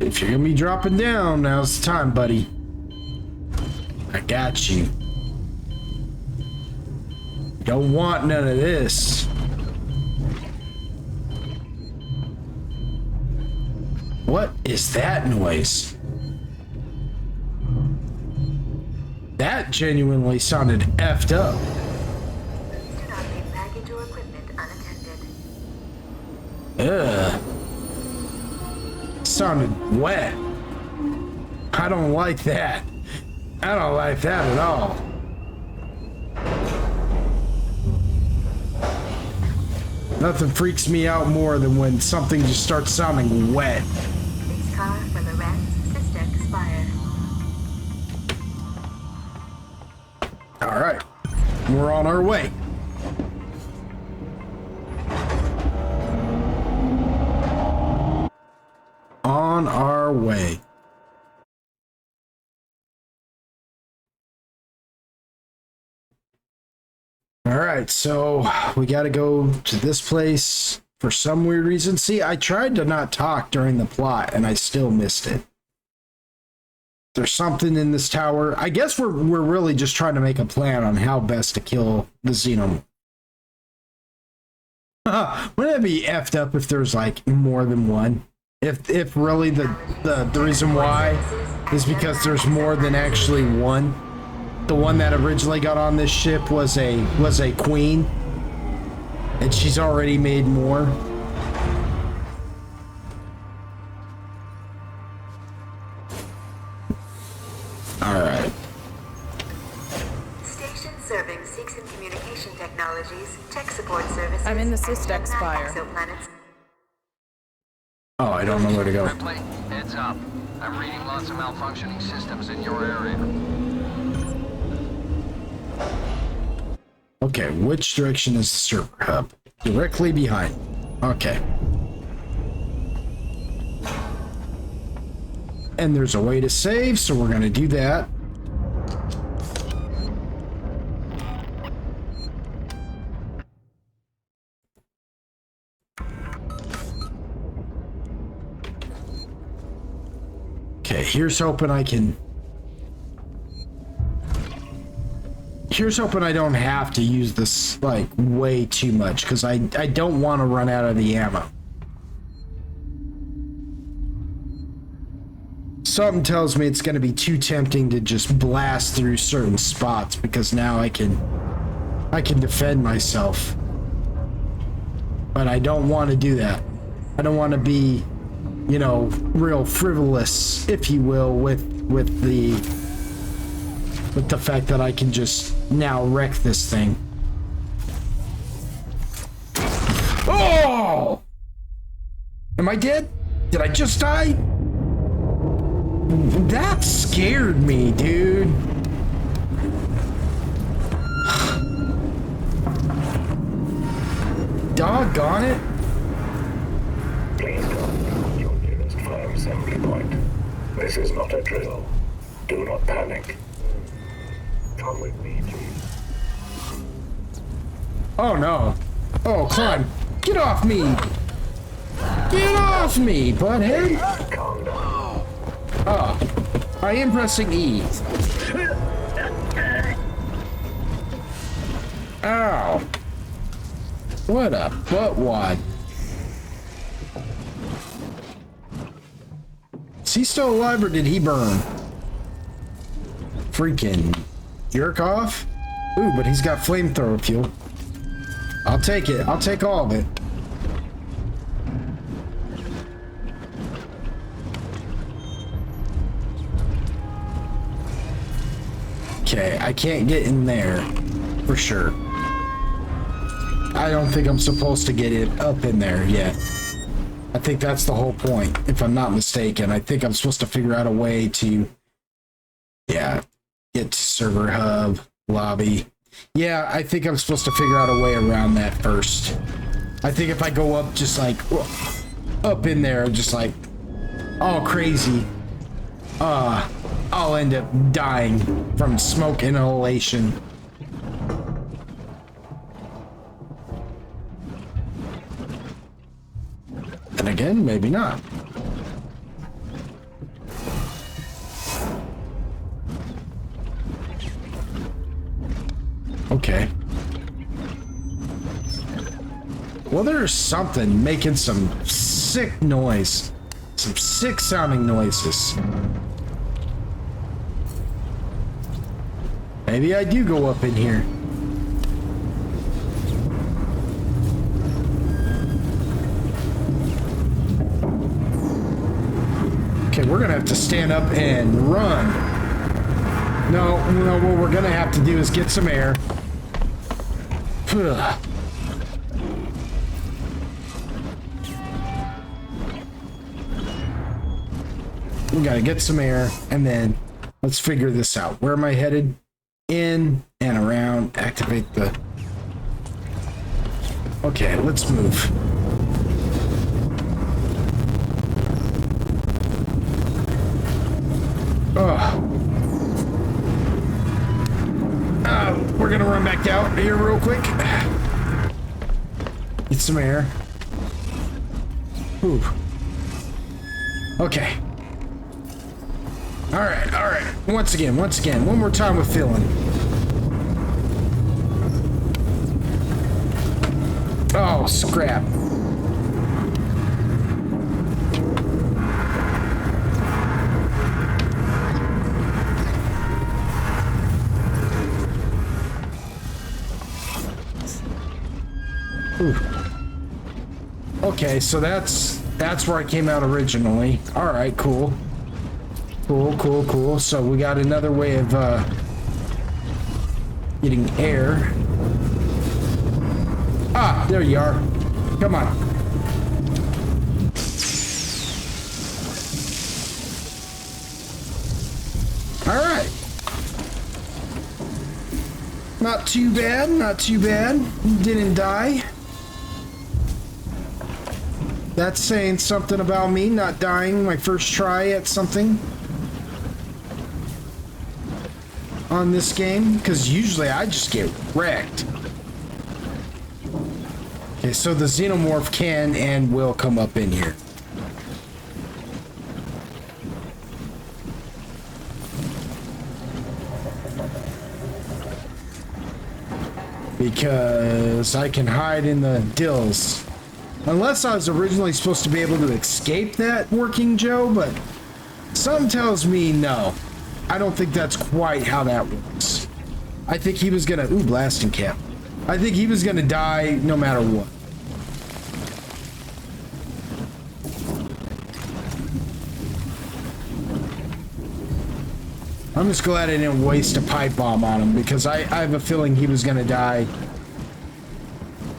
If you're gonna be dropping down, now's the time, buddy. I got you. Don't want none of this. What is that noise? That genuinely sounded effed up. Do not leave baggage or equipment unattended. Ugh. Sounded wet. I don't like that. I don't like that at all. Nothing freaks me out more than when something just starts sounding wet. This car for Lorenz, sister expired. All right, we're on our way. On our way. All right, so we got to go to this place for some weird reason. See, I tried to not talk during the plot, and I still missed it. There's something in this tower. I guess we're really just trying to make a plan on how best to kill the Xenom. Wouldn't it be effed up if there's like more than one? If really the reason why is because there's more than actually one. The one that originally got on this ship was a queen, and she's already made more. All right. Station serving Seegson Communication Technologies, tech support services. I'm in the and Systex Spire. exoplanets. Oh, I don't know where to go. Ripley, heads up. I'm reading lots of malfunctioning systems in your area. Okay, which direction is the server hub? Directly behind. Okay. And there's a way to save, so we're going to do that. Okay, here's hoping I can... Here's hoping I don't have to use this, like, way too much, because I don't want to run out of the ammo. Something tells me it's going to be too tempting to just blast through certain spots, because now I can defend myself. But I don't want to do that. I don't want to be, you know, real frivolous, if you will, with the fact that I can just now wreck this thing. Oh! Am I dead? Did I just die? That scared me, dude. Doggone it. Please come to your nearest fire assembly point. This is not a drill. Do not panic. Come with me, please. Oh no. Oh, climb. Get off me. Get off me, butthead. Calm down. Oh, I am pressing E. Ow. What a buttwad. Is he still alive or did he burn? Freaking jerk off? Ooh, but he's got flamethrower fuel. I'll take it. I'll take all of it. Okay, I can't get in there for sure. I don't think I'm supposed to get it up in there yet. I think that's the whole point, if I'm not mistaken. I think I'm supposed to figure out a way to, yeah, get to server hub, lobby. Yeah, I think I'm supposed to figure out a way around that first. I think if I go up just like, up in there, just like, all crazy, I'll end up dying from smoke inhalation. And again, maybe not. Okay. Well, there's something making some sick noise. Some sick sounding noises. Maybe I do go up in here. Okay, we're gonna have to stand up and run. No, what we're gonna have to do is get some air. We gotta get some air, and then let's figure this out. Where am I headed? In and around. Activate the... Okay, let's move. We're gonna run back out here real quick. Get some air. Ooh. Okay. All right. Once again. One more time with feeling. Oh, scrap. Ooh. Okay, so that's where I came out originally. All right, cool. Cool. So we got another way of getting air. Ah, there you are. Come on. All right. Not too bad. Didn't die. That's saying something about me not dying my first try at something on this game, because usually I just get wrecked. Okay, so the xenomorph can and will come up in here. Because I can hide in the dills. Unless I was originally supposed to be able to escape that working Joe, but something tells me no. I don't think that's quite how that works. I think he was gonna... Ooh, blasting cap. I think he was gonna die no matter what. I'm just glad I didn't waste a pipe bomb on him, because I have a feeling he was gonna die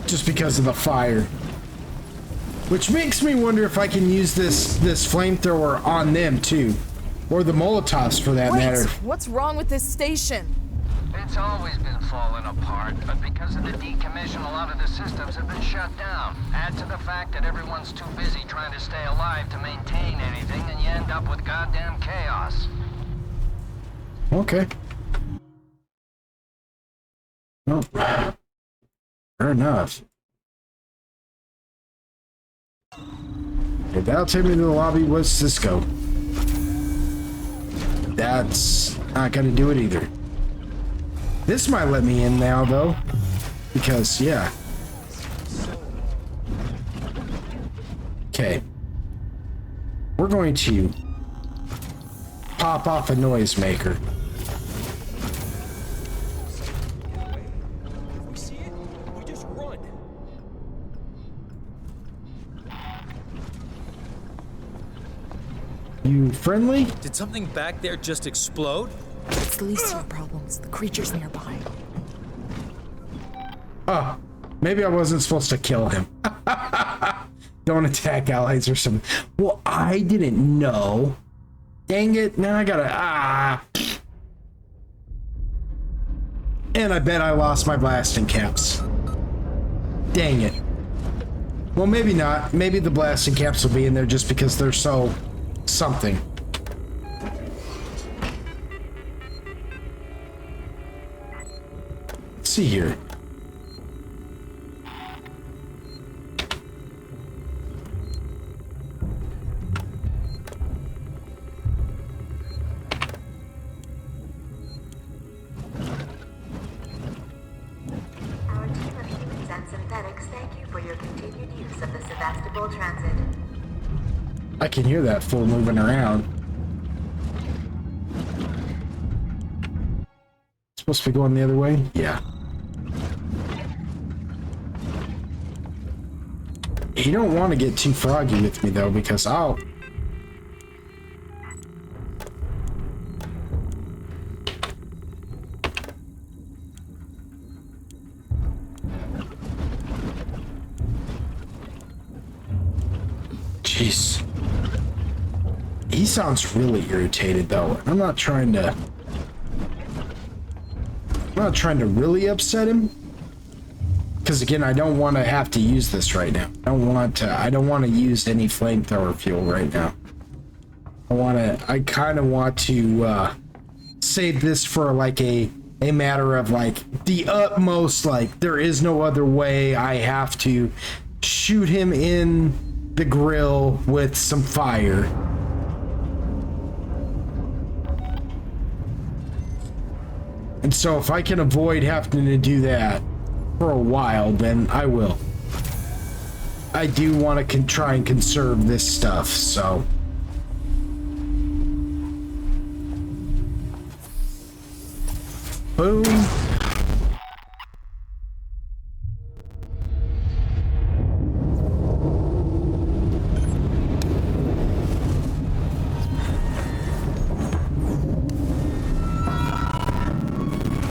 just because of the fire. Which makes me wonder if I can use this flamethrower on them too. Or the Molotovs for that matter. What's wrong with this station? It's always been falling apart, but because of the decommission, a lot of the systems have been shut down. Add to the fact that everyone's too busy trying to stay alive to maintain anything, and you end up with goddamn chaos. Okay. Oh. Fair enough. Okay, that'll take me to the lobby with Cisco. That's not gonna do it either. This might let me in now, though. Because, yeah. Okay. We're going to pop off a noisemaker. If we see it, we just run. You friendly? Did something back there just explode? It's the least of your problems. The creature's nearby. Oh, maybe I wasn't supposed to kill him. Don't attack allies or something. Well, I didn't know. Dang it. Now I gotta... And I bet I lost my blasting caps. Dang it. Well, maybe not. Maybe the blasting caps will be in there just because they're so... something. Let's see here. Our team of humans and synthetics thank you for your continued use of the Sevastopol Transit. I can hear that fool moving around. Supposed to be going the other way? Yeah. You don't want to get too froggy with me, though, because I'll... Jeez. He sounds really irritated though. I'm not trying to really upset him. Because again, I don't want to have to use this right now. I don't want to use any flamethrower fuel right now. I kind of want to save this for like a matter of like the utmost, like there is no other way. I have to shoot him in the grill with some fire. And so if I can avoid having to do that for a while, then I will. I do want to try and conserve this stuff, so. Boom.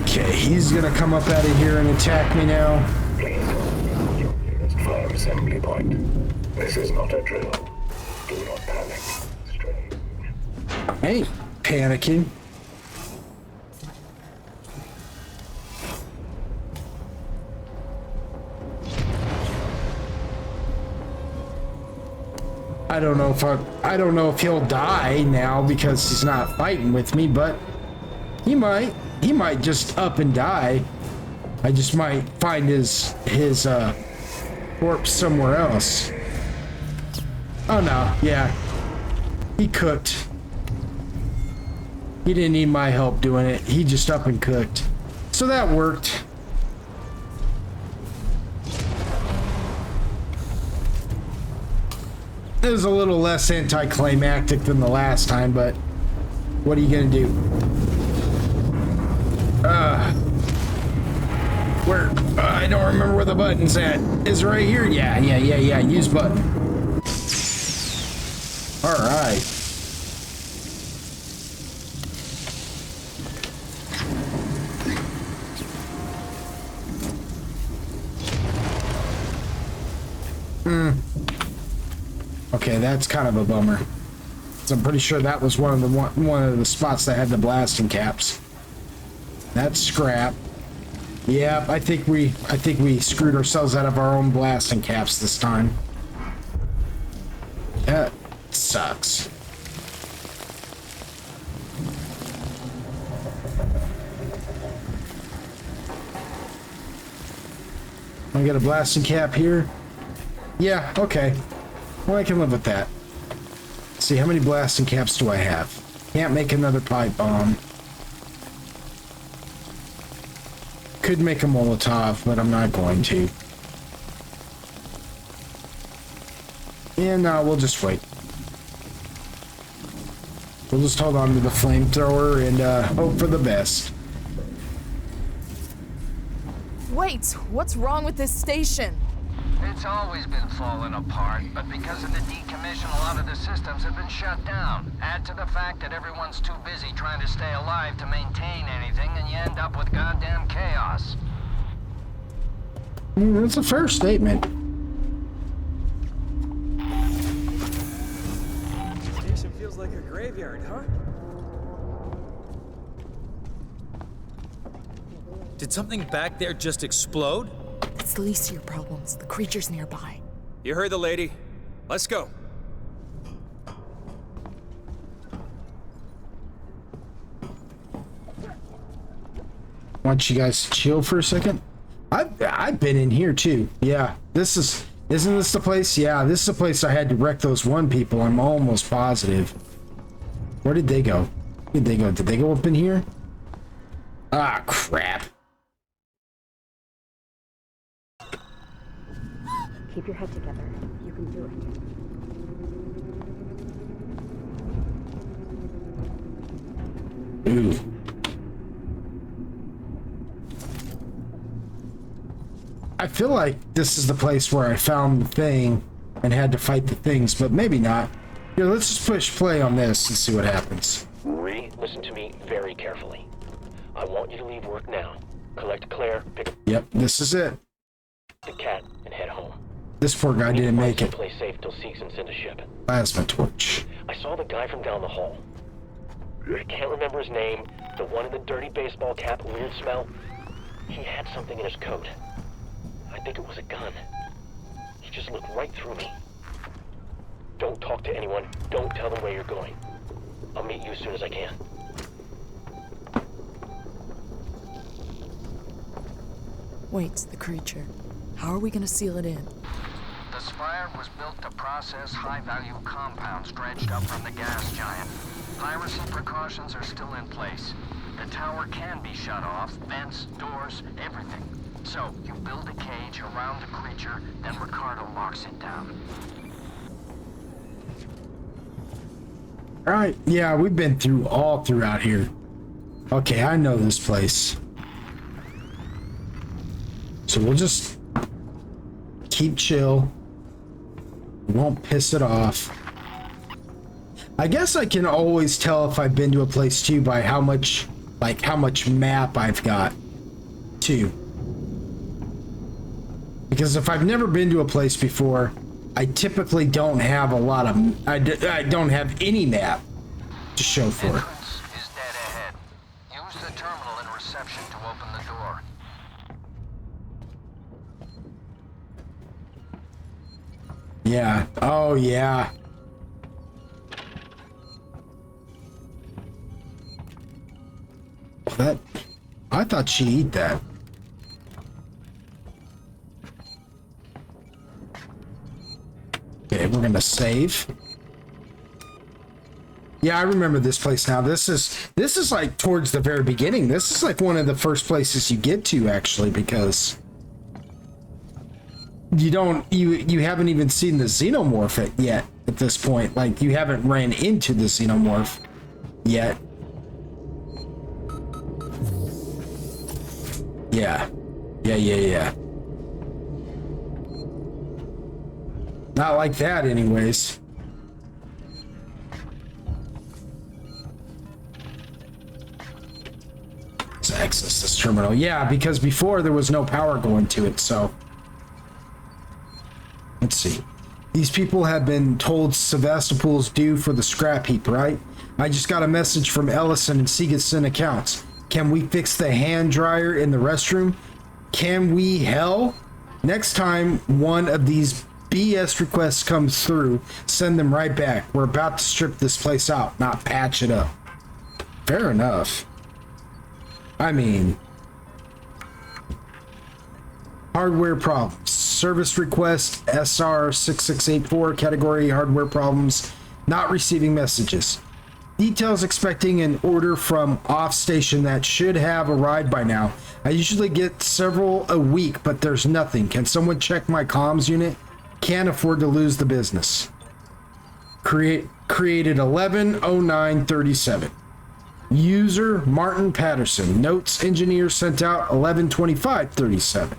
Okay, he's gonna come up out of here and attack me now. Please don't your nearest fire assembly point. This is not a drill. Do not panic. Strange. I ain't panicking. I don't know if he'll die now because he's not fighting with me, but he might just up and die. I just might find his corpse somewhere else. Oh no, yeah. He cooked. He didn't need my help doing it. He just up and cooked. So that worked. It was a little less anticlimactic than the last time, but what are you gonna do? Where? I don't remember where the button's at. Is it right here? Yeah. Use button. All right. Okay, that's kind of a bummer. So I'm pretty sure that was one of the spots that had the blasting caps. That's scrap. Yeah, I think we screwed ourselves out of our own blasting caps this time. That sucks. I got a blasting cap here. Yeah, okay. Well, I can live with that. Let's see, how many blasting caps do I have? Can't make another pipe bomb. Could make a Molotov, but I'm not going to. And we'll just wait. We'll just hold on to the flamethrower and hope for the best. Wait, what's wrong with this station? It's always been falling apart, but because of the decommission, a lot of the systems have been shut down. Add to the fact that everyone's too busy trying to stay alive to maintain anything, and you end up with goddamn chaos. That's a fair statement. Station feels like a graveyard, huh? Did something back there just explode? That's the least of your problems. The creature's nearby. You heard the lady. Let's go. Want you guys to chill for a second? I've been in here too. Yeah, isn't this the place? Yeah, this is the place I had to wreck those one people. I'm almost positive. Where did they go? Did they go up in here? Ah, crap. Keep your head together. You can do it. Ooh. I feel like this is the place where I found the thing and had to fight the things, but maybe not. Here, let's just push play on this and see what happens. Listen to me very carefully. I want you to leave work now. Collect Claire, pick up Yep, this is it. the cat, and head home. This poor guy didn't make it. Play safe till Seegson sent a ship. Plasma torch. I saw the guy from down the hall. I can't remember his name. The one in the dirty baseball cap, weird smell. He had something in his coat. I think it was a gun. He just looked right through me. Don't talk to anyone. Don't tell them where you're going. I'll meet you as soon as I can. Waits the creature. How are we gonna seal it in? The spire was built to process high-value compounds dredged up from the gas giant. Piracy precautions are still in place. The tower can be shut off, vents, doors, everything. So, you build a cage around the creature, then Ricardo locks it down. Alright, yeah, we've been through all throughout here. Okay, I know this place. So we'll just keep chill. We won't piss it off. I guess I can always tell if I've been to a place too by how much map I've got too. Because if I've never been to a place before, I typically don't have a lot of, I don't have any map to show for it. Entrance is dead ahead. Use the terminal in reception to open the door. Yeah. Oh, yeah. That, I thought she'd eat that. Okay, we're gonna save. Yeah, I remember this place now. This is like towards the very beginning. This is like one of the first places you get to, actually, because you haven't even seen the xenomorph yet at this point. Like, you haven't ran into the xenomorph yet. Yeah. Yeah. Not like that, anyways. Let's access this terminal. Yeah, because before there was no power going to it, so. Let's see. These people have been told Sevastopol's due for the scrap heap, right? I just got a message from Ellison and Seegson accounts. Can we fix the hand dryer in the restroom? Can we? Hell? Next time one of these BS requests comes through, send them right back. We're about to strip this place out, not patch it up. Fair enough. I mean, hardware problems. Service request SR6684, category hardware problems, not receiving messages. Details expecting an order from off station that should have arrived by now. I usually get several a week, but there's nothing. Can someone check my comms unit? Can't afford to lose the business. Created 110937. User Martin Patterson. Notes engineer sent out 112537.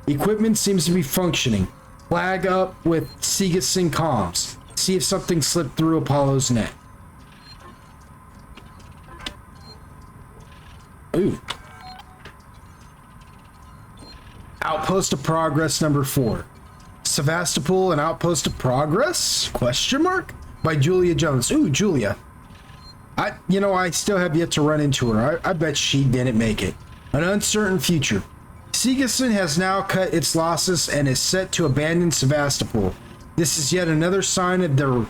Equipment seems to be functioning. Flag up with Seegson comms. See if something slipped through Apollo's net. Ooh. Outpost of Progress number 4. Sevastopol, an outpost of progress? Question mark? By Julia Jones. Ooh, Julia. I still have yet to run into her. I bet she didn't make it. An uncertain future. Seegson has now cut its losses and is set to abandon Sevastopol. This is yet another sign of the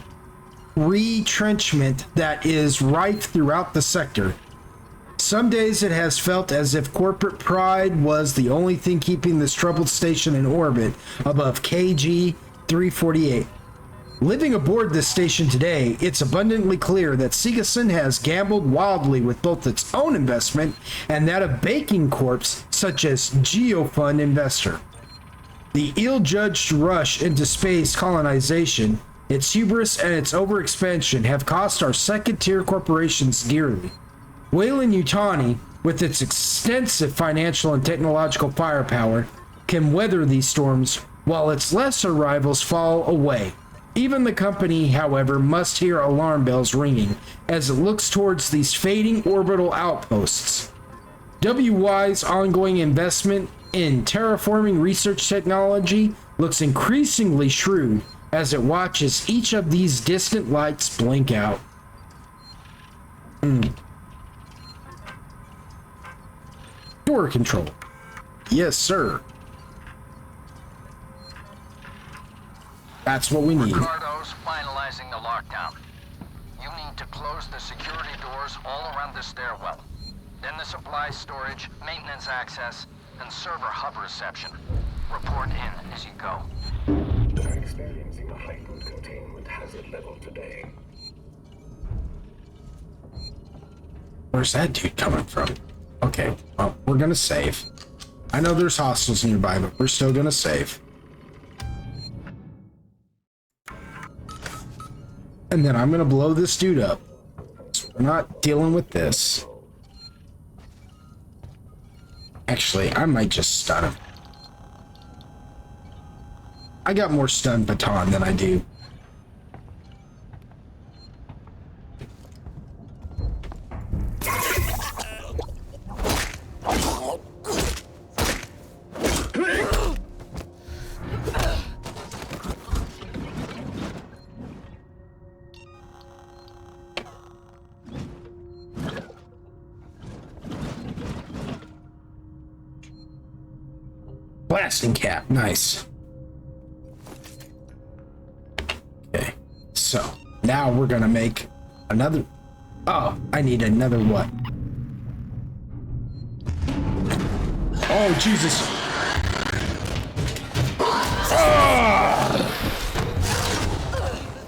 retrenchment that is rife throughout the sector. Some days it has felt as if corporate pride was the only thing keeping this troubled station in orbit above KG 348. Living aboard this station today, it's abundantly clear that Seegson has gambled wildly with both its own investment and that of banking corps such as Geofund Investor. The ill-judged rush into space colonization, its hubris and its overexpansion have cost our second-tier corporations dearly. Weyland-Yutani, with its extensive financial and technological firepower, can weather these storms while its lesser rivals fall away. Even the company, however, must hear alarm bells ringing as it looks towards these fading orbital outposts. WY's ongoing investment in terraforming research technology looks increasingly shrewd as it watches each of these distant lights blink out. Door control. Yes, sir. That's what we need. Ricardo's finalizing the lockdown. You need to close the security doors all around the stairwell. Then the supply storage, maintenance access, and server hub reception. Report in as you go. I'm experiencing a heightened containment hazard level today. Where's that dude coming from? Okay, well, we're gonna save. I know there's hostiles nearby, but we're still gonna save. And then I'm gonna blow this dude up. So we're not dealing with this. Actually, I might just stun him. I got more stun baton than I do. Blasting cap, nice. Okay, so now we're gonna make another. Oh, I need another what? Oh, Jesus.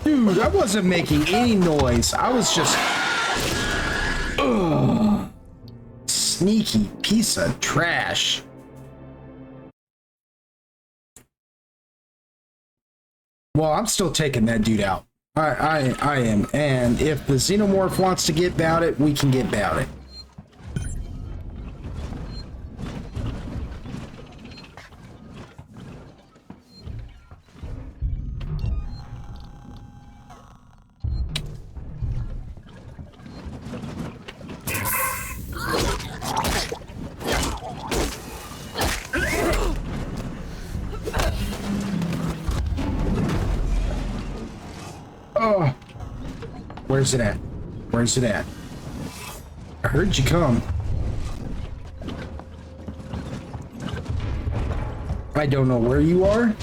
Dude, I wasn't making any noise. I was just. Sneaky piece of trash. Well, I'm still taking that dude out. I am. And if the xenomorph wants to get about it, we can get about it. Oh, where's it at? Where's it at? I heard you come. I don't know where you are.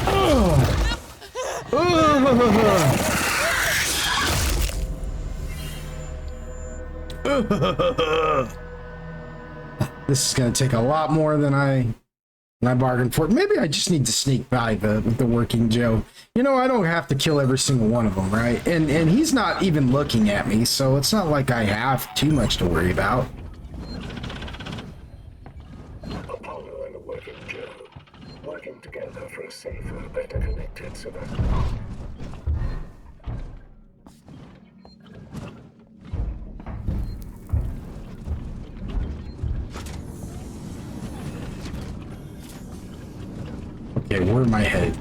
Oh. Oh. This is gonna take a lot more than I bargained for. Maybe I just need to sneak by the working Joe. You know, I don't have to kill every single one of them, right? And he's not even looking at me, so it's not like I have too much to worry about. Apollo and the working Joe, working together for a safer, better connected Sevastopol. Okay, where am I headed?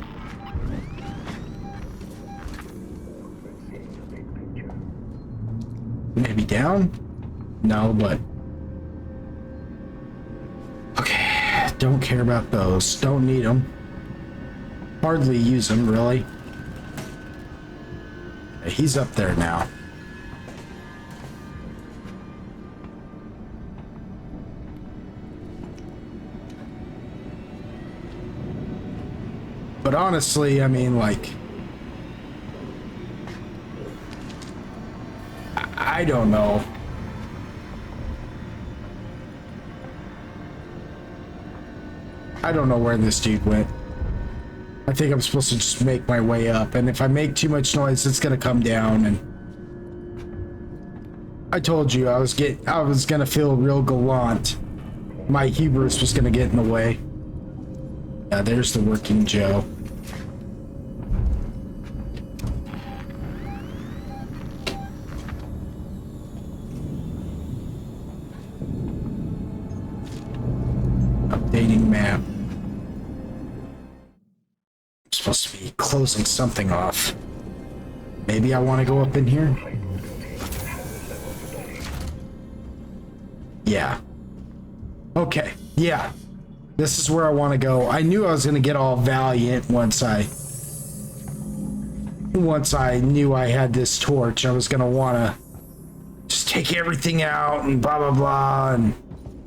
Maybe down? No, but... Okay, don't care about those. Don't need them. Hardly use them, really. He's up there now. But honestly, I mean, like, I don't know. I don't know where this dude went. I think I'm supposed to just make my way up, and if I make too much noise, it's gonna come down. And I told you I was gonna feel real gallant. My hubris was gonna get in the way. Yeah, there's the working Joe. Updating map. I'm supposed to be closing something off. Maybe I want to go up in here? Yeah. Okay, yeah. This is where I want to go. I knew I was going to get all valiant once I knew I had this torch. I was going to want to just take everything out and blah, blah, blah. And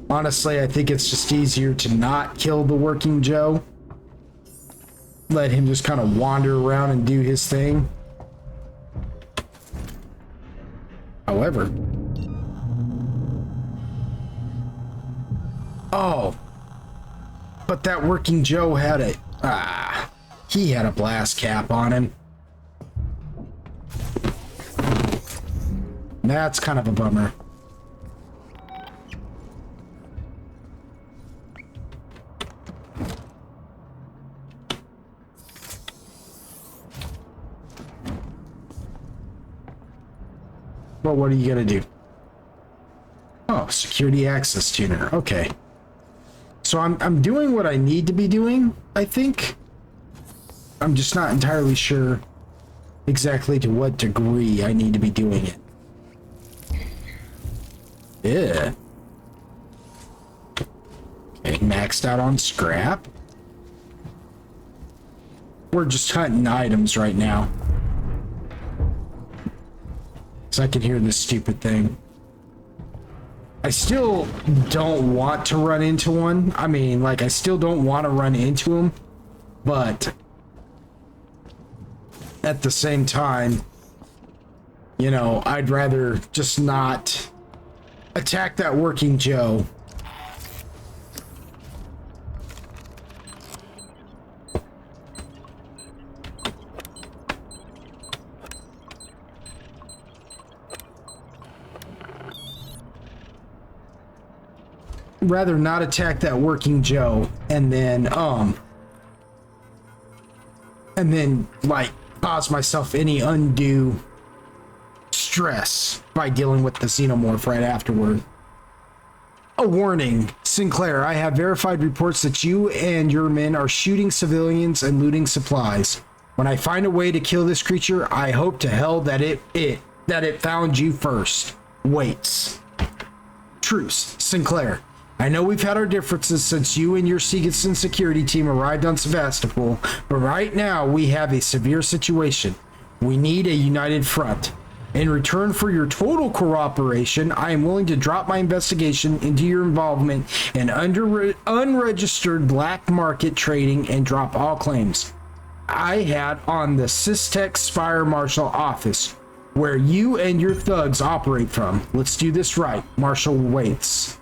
honestly, I think it's just easier to not kill the working Joe. Let him just kind of wander around and do his thing. However. Oh. But that working Joe had he had a blast cap on him. That's kind of a bummer. Well, what are you gonna do? Oh, security access tuner. Okay. So I'm doing what I need to be doing, I think. I'm just not entirely sure exactly to what degree I need to be doing it. Yeah. Okay, maxed out on scrap. We're just hunting items right now. So I can hear this stupid thing. I still don't want to run into one. I mean, like, I still don't want to run into him. But at the same time, you know, I'd rather just not attack that working Joe. Rather not attack that working Joe and then like cause myself any undue stress by dealing with the xenomorph right afterward. A warning, Sinclair, I have verified reports that you and your men are shooting civilians and looting supplies. When I find a way to kill this creature, I hope to hell that it found you first. Waits. Truce, Sinclair. I know we've had our differences since you and your Seegson security team arrived on Sevastopol, but right now we have a severe situation. We need a united front. In return for your total cooperation, I am willing to drop my investigation into your involvement in unregistered black market trading and drop all claims I had on the Systex Fire Marshal office, where you and your thugs operate from. Let's do this right. Marshal waits.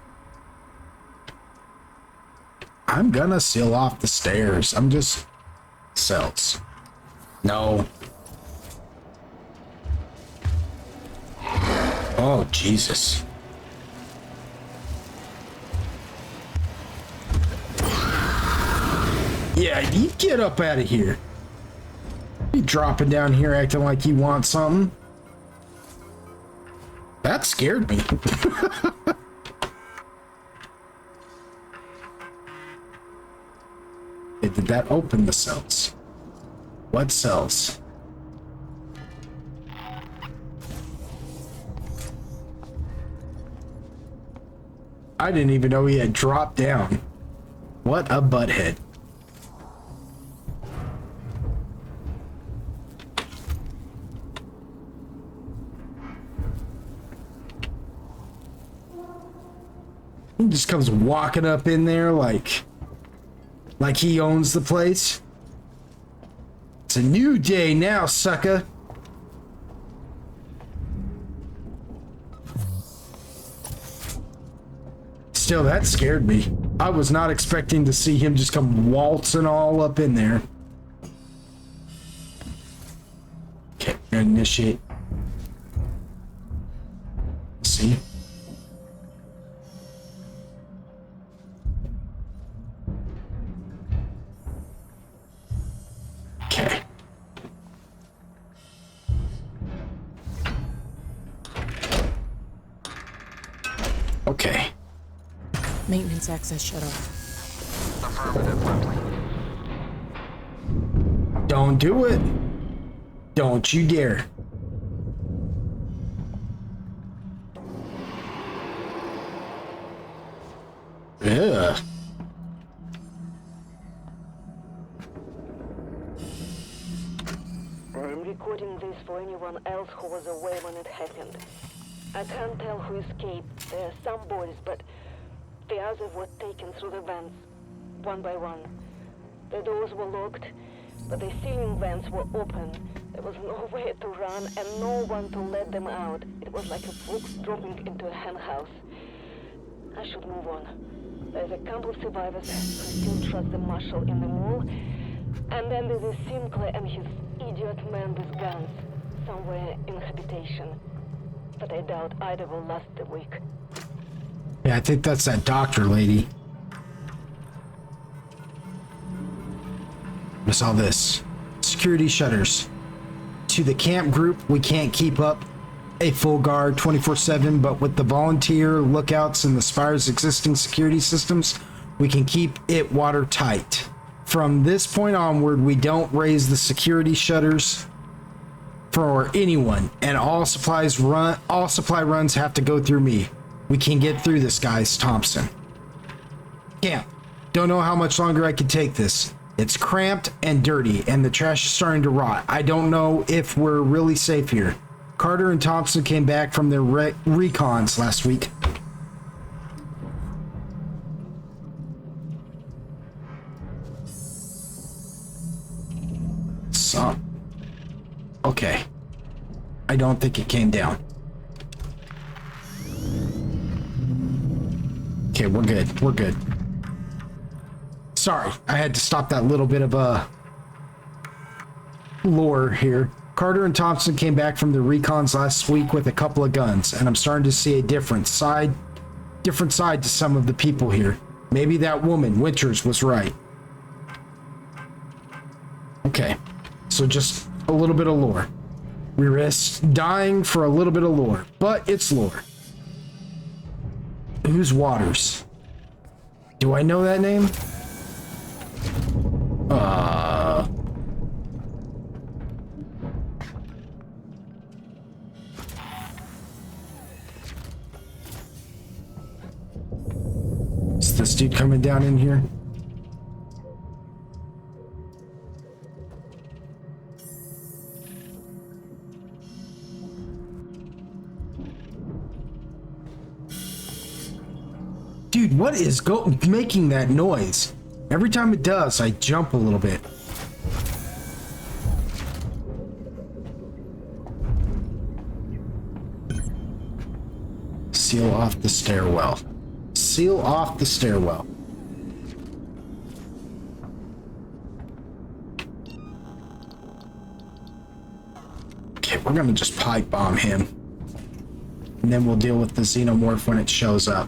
I'm gonna seal off the stairs. I'm just... cells. No. Oh, Jesus. Yeah, you get up out of here. You dropping down here acting like you want something. That scared me. Did that open the cells? What cells? I didn't even know he had dropped down. What a butthead. He just comes walking up in there like he owns the place. It's a new day now, sucker. Still, that scared me. I was not expecting to see him just come waltzing all up in there. Okay, initiate. See? Okay. Okay. Maintenance access shut off. Affirmative, Ripley. Don't do it. Don't you dare. Ugh. I'm recording this for anyone else who was away when it happened. I can't tell who escaped. There are some boys, but the others were taken through the vents, one by one. The doors were locked, but the ceiling vents were open. There was nowhere to run and no one to let them out. It was like a fox dropping into a hen house. I should move on. There's a couple of survivors who still trust the marshal in the mall. And then there's Sinclair and his idiot man with guns, somewhere in habitation. But I doubt either will last a week. Yeah, I think that's that doctor lady. What's all this? Security shutters. To the camp group, we can't keep up a full guard 24/7, but with the volunteer lookouts and the Spire's existing security systems, we can keep it watertight. From this point onward, we don't raise the security shutters for anyone, and all supply runs have to go through me. We can get through this, guys. Thompson. Camp. Don't know how much longer I can take this. It's cramped and dirty, and the trash is starting to rot. I don't know if we're really safe here. Carter and Thompson came back from their recons last week. Okay. I don't think it came down. Okay, we're good. We're good. Sorry, I had to stop that little bit of lore here. Carter and Thompson came back from the recons last week with a couple of guns, and I'm starting to see a different side to some of the people here. Maybe that woman, Winters, was right. Okay, so just a little bit of lore. We risk dying for a little bit of lore, but it's lore. Who's Waters? Do I know that name? Is this dude coming down in here? Dude, what is making that noise? Every time it does, I jump a little bit. Seal off the stairwell. Seal off the stairwell. Okay, we're gonna just pipe bomb him. And then we'll deal with the xenomorph when it shows up.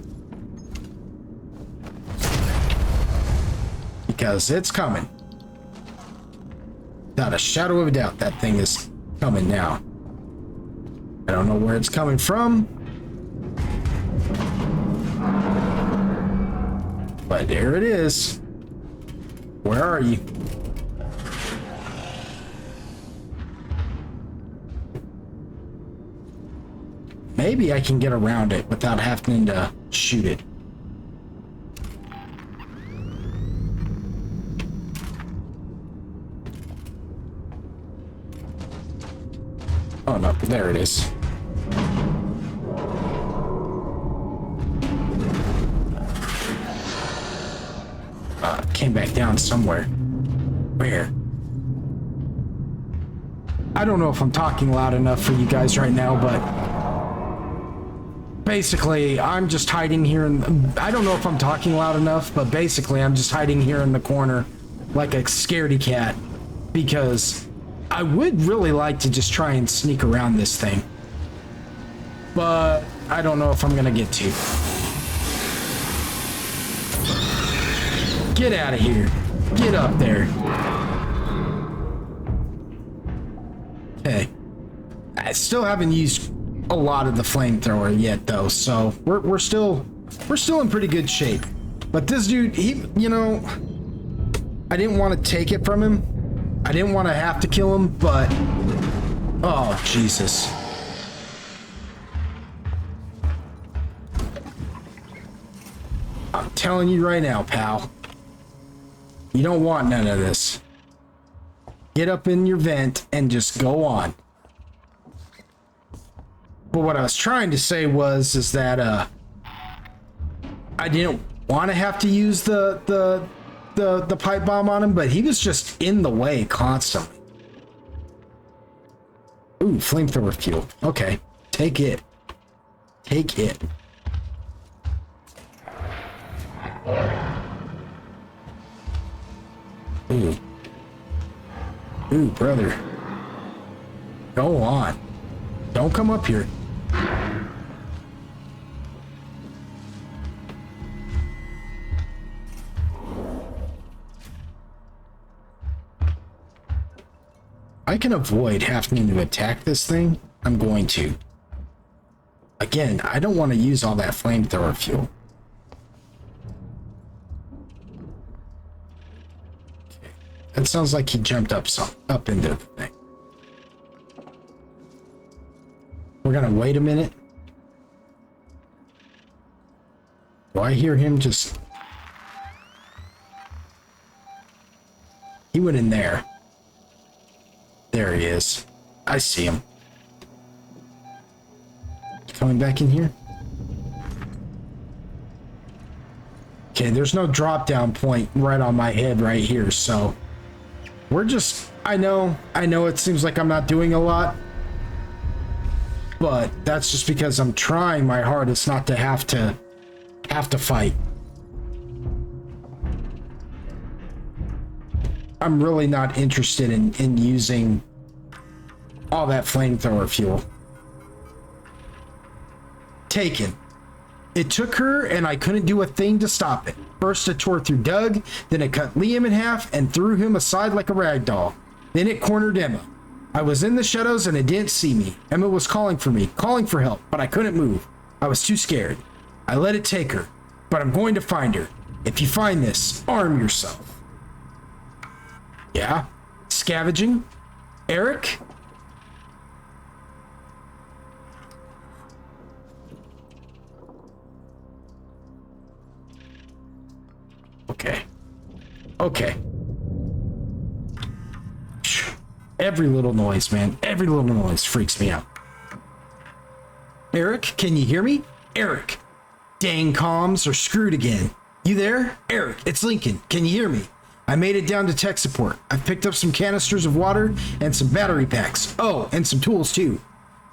Because it's coming. Without a shadow of a doubt, that thing is coming now. I don't know where it's coming from. But there it is. Where are you? Maybe I can get around it without having to shoot it. Oh no, there it is. Came back down somewhere. Where? I don't know if I'm talking loud enough for you guys right now, but basically I'm just hiding here I don't know if I'm talking loud enough, but basically I'm just hiding here in the corner like a scaredy cat because I would really like to just try and sneak around this thing, but I don't know if I'm gonna get to. Get out of here. Get up there. Okay. I still haven't used a lot of the flamethrower yet though, so we're still in pretty good shape. But this dude, he, you know, I didn't want to take it from him. I didn't want to have to kill him, but oh, Jesus. I'm telling you right now, pal. You don't want none of this. get up in your vent and just go on. But what I was trying to say is that I didn't want to have to use the pipe bomb on him, but he was just in the way constantly. Ooh, flamethrower fuel. Okay, take it. Take it. Ooh. Ooh, brother. Go on. Don't come up here. I can avoid having to attack this thing. I'm going to. Again, I don't want to use all that flamethrower fuel. Okay. That sounds like he jumped up into the thing. We're gonna wait a minute. Do I hear him just... He went in there. There he is. I see him. Coming back in here? Okay, there's no drop down point right on my head right here, so we're just... I know it seems like I'm not doing a lot, but that's just because I'm trying my hardest not to have to fight. I'm really not interested in using all that flamethrower fuel. Taken. It took her and I couldn't do a thing to stop it. First it tore through Doug, then it cut Liam in half and threw him aside like a rag doll. Then it cornered Emma. I was in the shadows and it didn't see me. Emma was calling for me, calling for help, but I couldn't move. I was too scared. I let it take her, but I'm going to find her. If you find this, arm yourself. Yeah? Scavenging? Eric? Okay. Okay. Every little noise, man. Every little noise freaks me out. Eric, can you hear me? Eric. Dang comms are screwed again. You there? Eric, it's Lincoln. Can you hear me? I made it down to tech support. I've picked up some canisters of water and some battery packs. Oh, and some tools too.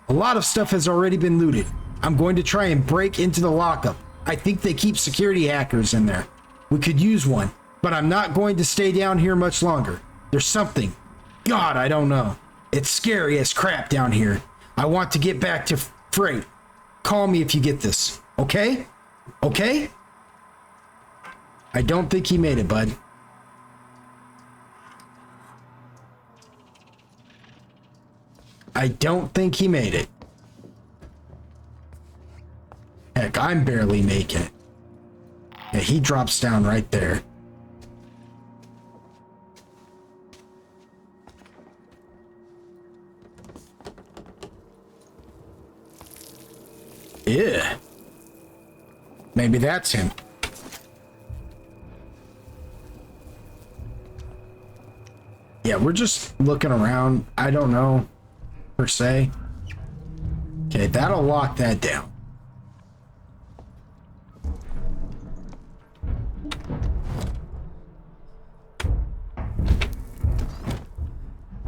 A lot of stuff has already been looted. I'm going to try and break into the lockup. I think they keep security hackers in there. We could use one, but I'm not going to stay down here much longer. There's something. God, I don't know. It's scary as crap down here. I want to get back to freight. Call me if you get this. Okay? Okay? I don't think he made it, bud. I don't think he made it. Heck, I'm barely making it. Yeah, he drops down right there. Yeah. Maybe that's him. Yeah, we're just looking around. I don't know, per se. Okay, that'll lock that down.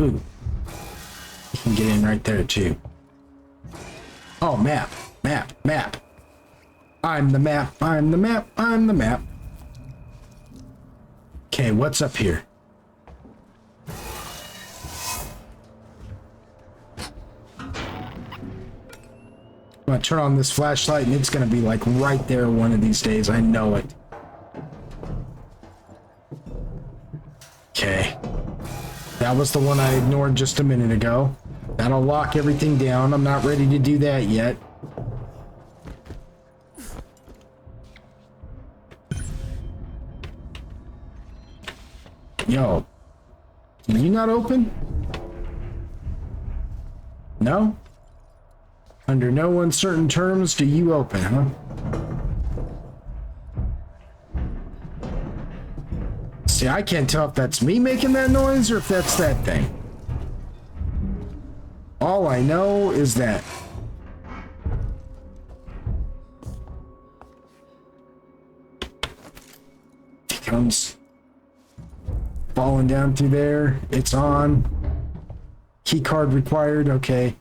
Ooh. You can get in right there, too. Oh, map. Map. Map. I'm the map. I'm the map. I'm the map. Okay, what's up here? I'm gonna turn on this flashlight and it's gonna be like right there one of these days. I know it. Okay. That was the one I ignored just a minute ago. That'll lock everything down. I'm not ready to do that yet. Yo. Can you not open? No? Under no uncertain terms do you open, huh? See, I can't tell if that's me making that noise or if that's that thing. All I know is that it comes falling down through there. It's on. Key card required. Okay.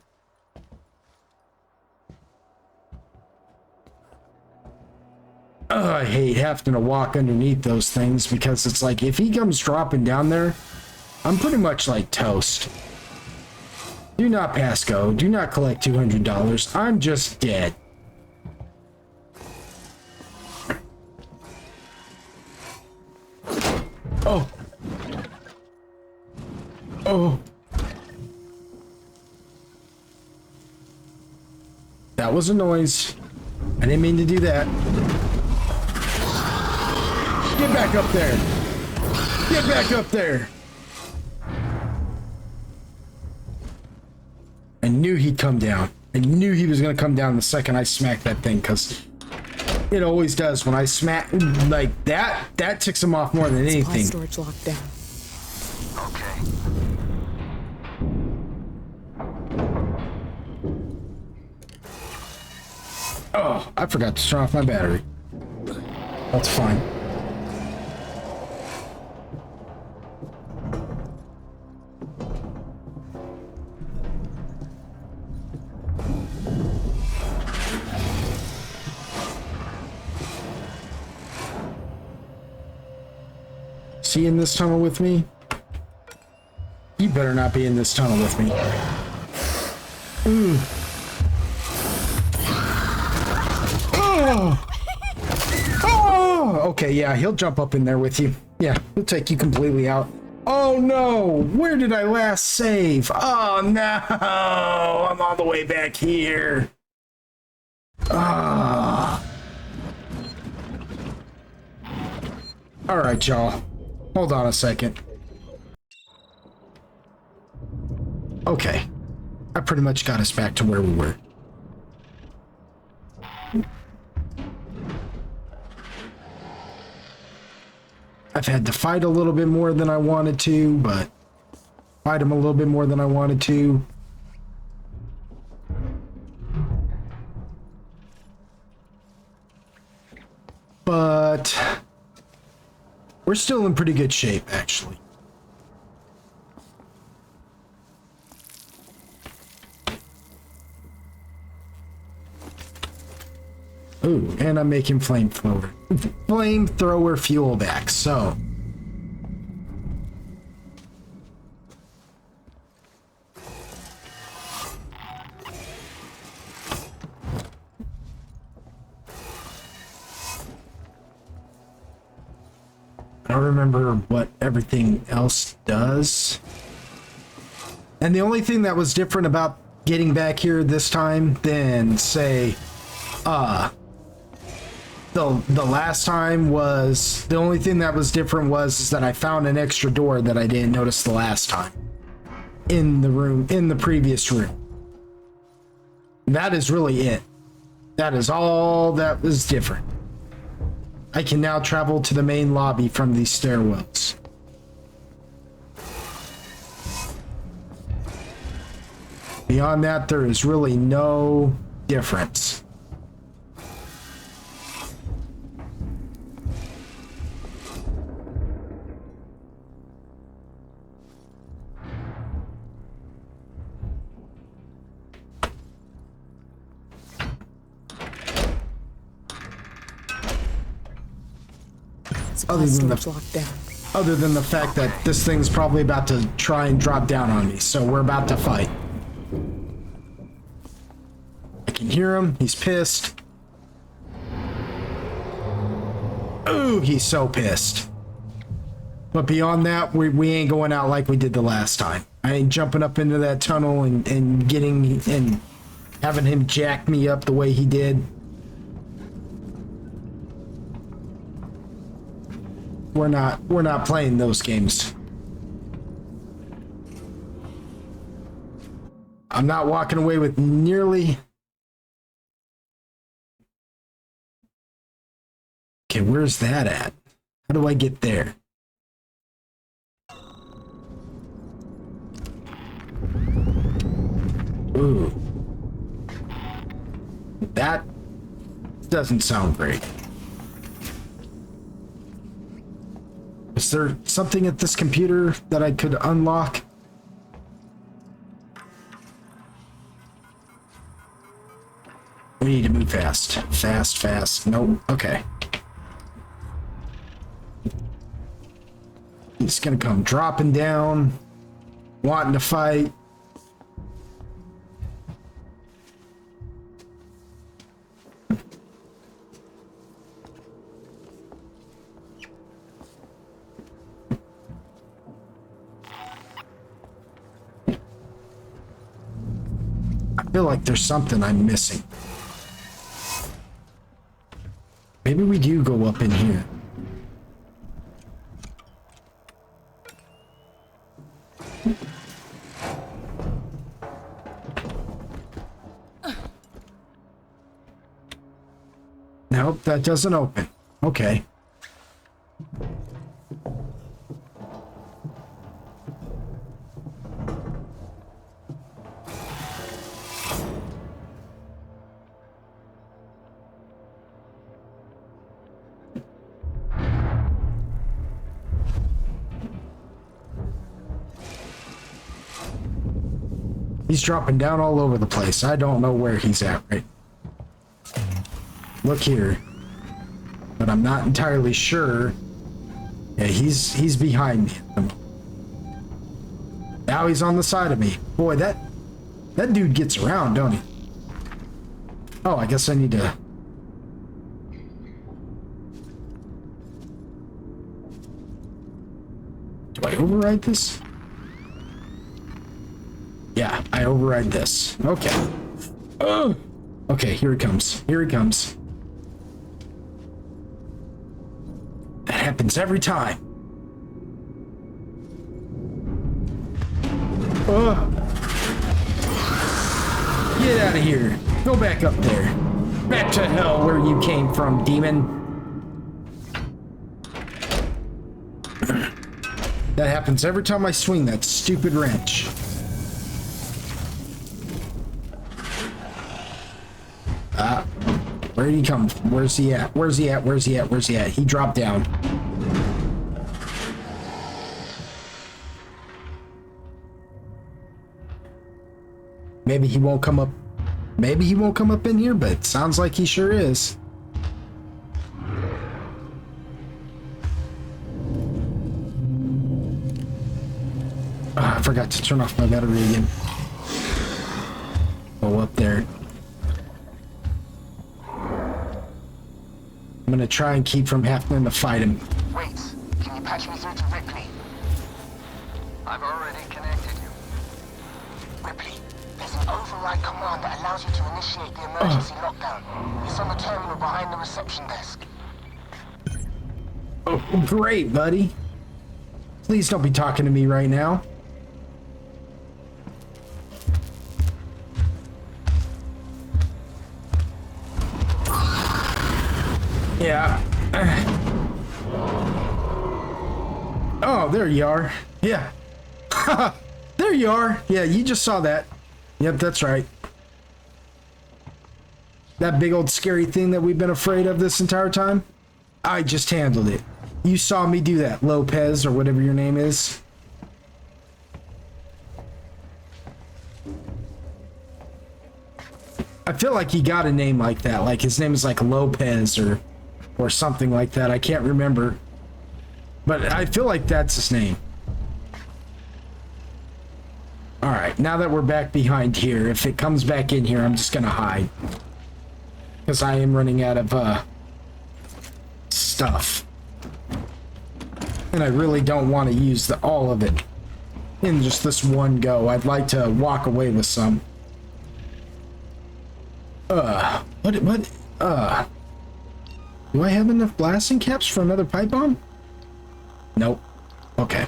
I hate having to walk underneath those things because it's like if he comes dropping down there, I'm pretty much like toast. Do not pass go. Do not collect $200. I'm just dead. Oh. Oh. That was a noise. I didn't mean to do that. Get back up there. Get back up there. I knew he'd come down. I knew he was going to come down the second I smacked that thing, because it always does when I smack like that. That ticks him off more than anything. Storage locked down. Okay. Oh, I forgot to turn off my battery. That's fine. Is he in this tunnel with me? He better not be in this tunnel with me. Ooh. Oh! Oh! Okay, yeah, he'll jump up in there with you. Yeah, he'll take you completely out. Oh no! Where did I last save? Oh no! I'm all the way back here. Ah. Alright, y'all. Hold on a second. Okay. I pretty much got us back to where we were. I've had to fight a little bit more than I wanted to, but fight him a little bit more than I wanted to. But we're still in pretty good shape, actually. Ooh, and I'm making flamethrower fuel back, so. I don't remember what everything else does. And the only thing that was different about getting back here this time than, say, the last time was, the only thing that was different was is that I found an extra door that I didn't notice the last time in the room, in the previous room. That is really it. That is all that was different. I can now travel to the main lobby from these stairwells. Beyond that, there is really no difference. Other than the fact that this thing's probably about to try and drop down on me, so we're about to fight. I can hear him. He's pissed. Ooh, he's so pissed. But beyond that, we ain't going out like we did the last time. I ain't jumping up into that tunnel and getting and having him jack me up the way he did. We're not playing those games. I'm not walking away with nearly. Okay, where's that at? How do I get there? Ooh. That doesn't sound great. Is there something at this computer that I could unlock? We need to move fast. Fast. Nope. Okay. He's gonna come dropping down, wanting to fight. I feel like there's something I'm missing. Maybe we do go up in here. Nope, that doesn't open. Okay. He's dropping down all over the place. I don't know where he's at, right? Look here. But I'm not entirely sure. Yeah, he's behind me. Now he's on the side of me. Boy, that dude gets around, don't he? Oh, I guess I need to... Do I override this? Yeah, I override this. Okay. Okay, here he comes. Here he comes. That happens every time. Get out of here. Go back up there. Back to hell where you came from, demon. That happens every time I swing that stupid wrench. Where did he come from? Where's he at? Where's he at? Where's he at? Where's he at? He dropped down. Maybe he won't come up. Maybe he won't come up in here, but it sounds like he sure is. I forgot to turn off my battery again. Go up there. I'm gonna try and keep from having to fight him. Wait, can you patch me through to Ripley? I've already connected you. Ripley, there's an override command that allows you to initiate the emergency lockdown. It's on the terminal behind the reception desk. Oh, great, buddy. Please don't be talking to me right now. Yeah. Oh, there you are. Yeah. There you are. Yeah, you just saw that. Yep, that's right. That big old scary thing that we've been afraid of this entire time, I just handled it. You saw me do that, Lopez, or whatever your name is. I feel like he got a name like that, like his name is like Lopez or something like that. I can't remember. But I feel like that's his name. Alright, now that we're back behind here, if it comes back in here, I'm just gonna hide. Because I am running out of, stuff. And I really don't want to use all of it in just this one go. I'd like to walk away with some. Do I have enough blasting caps for another pipe bomb? Nope. Okay.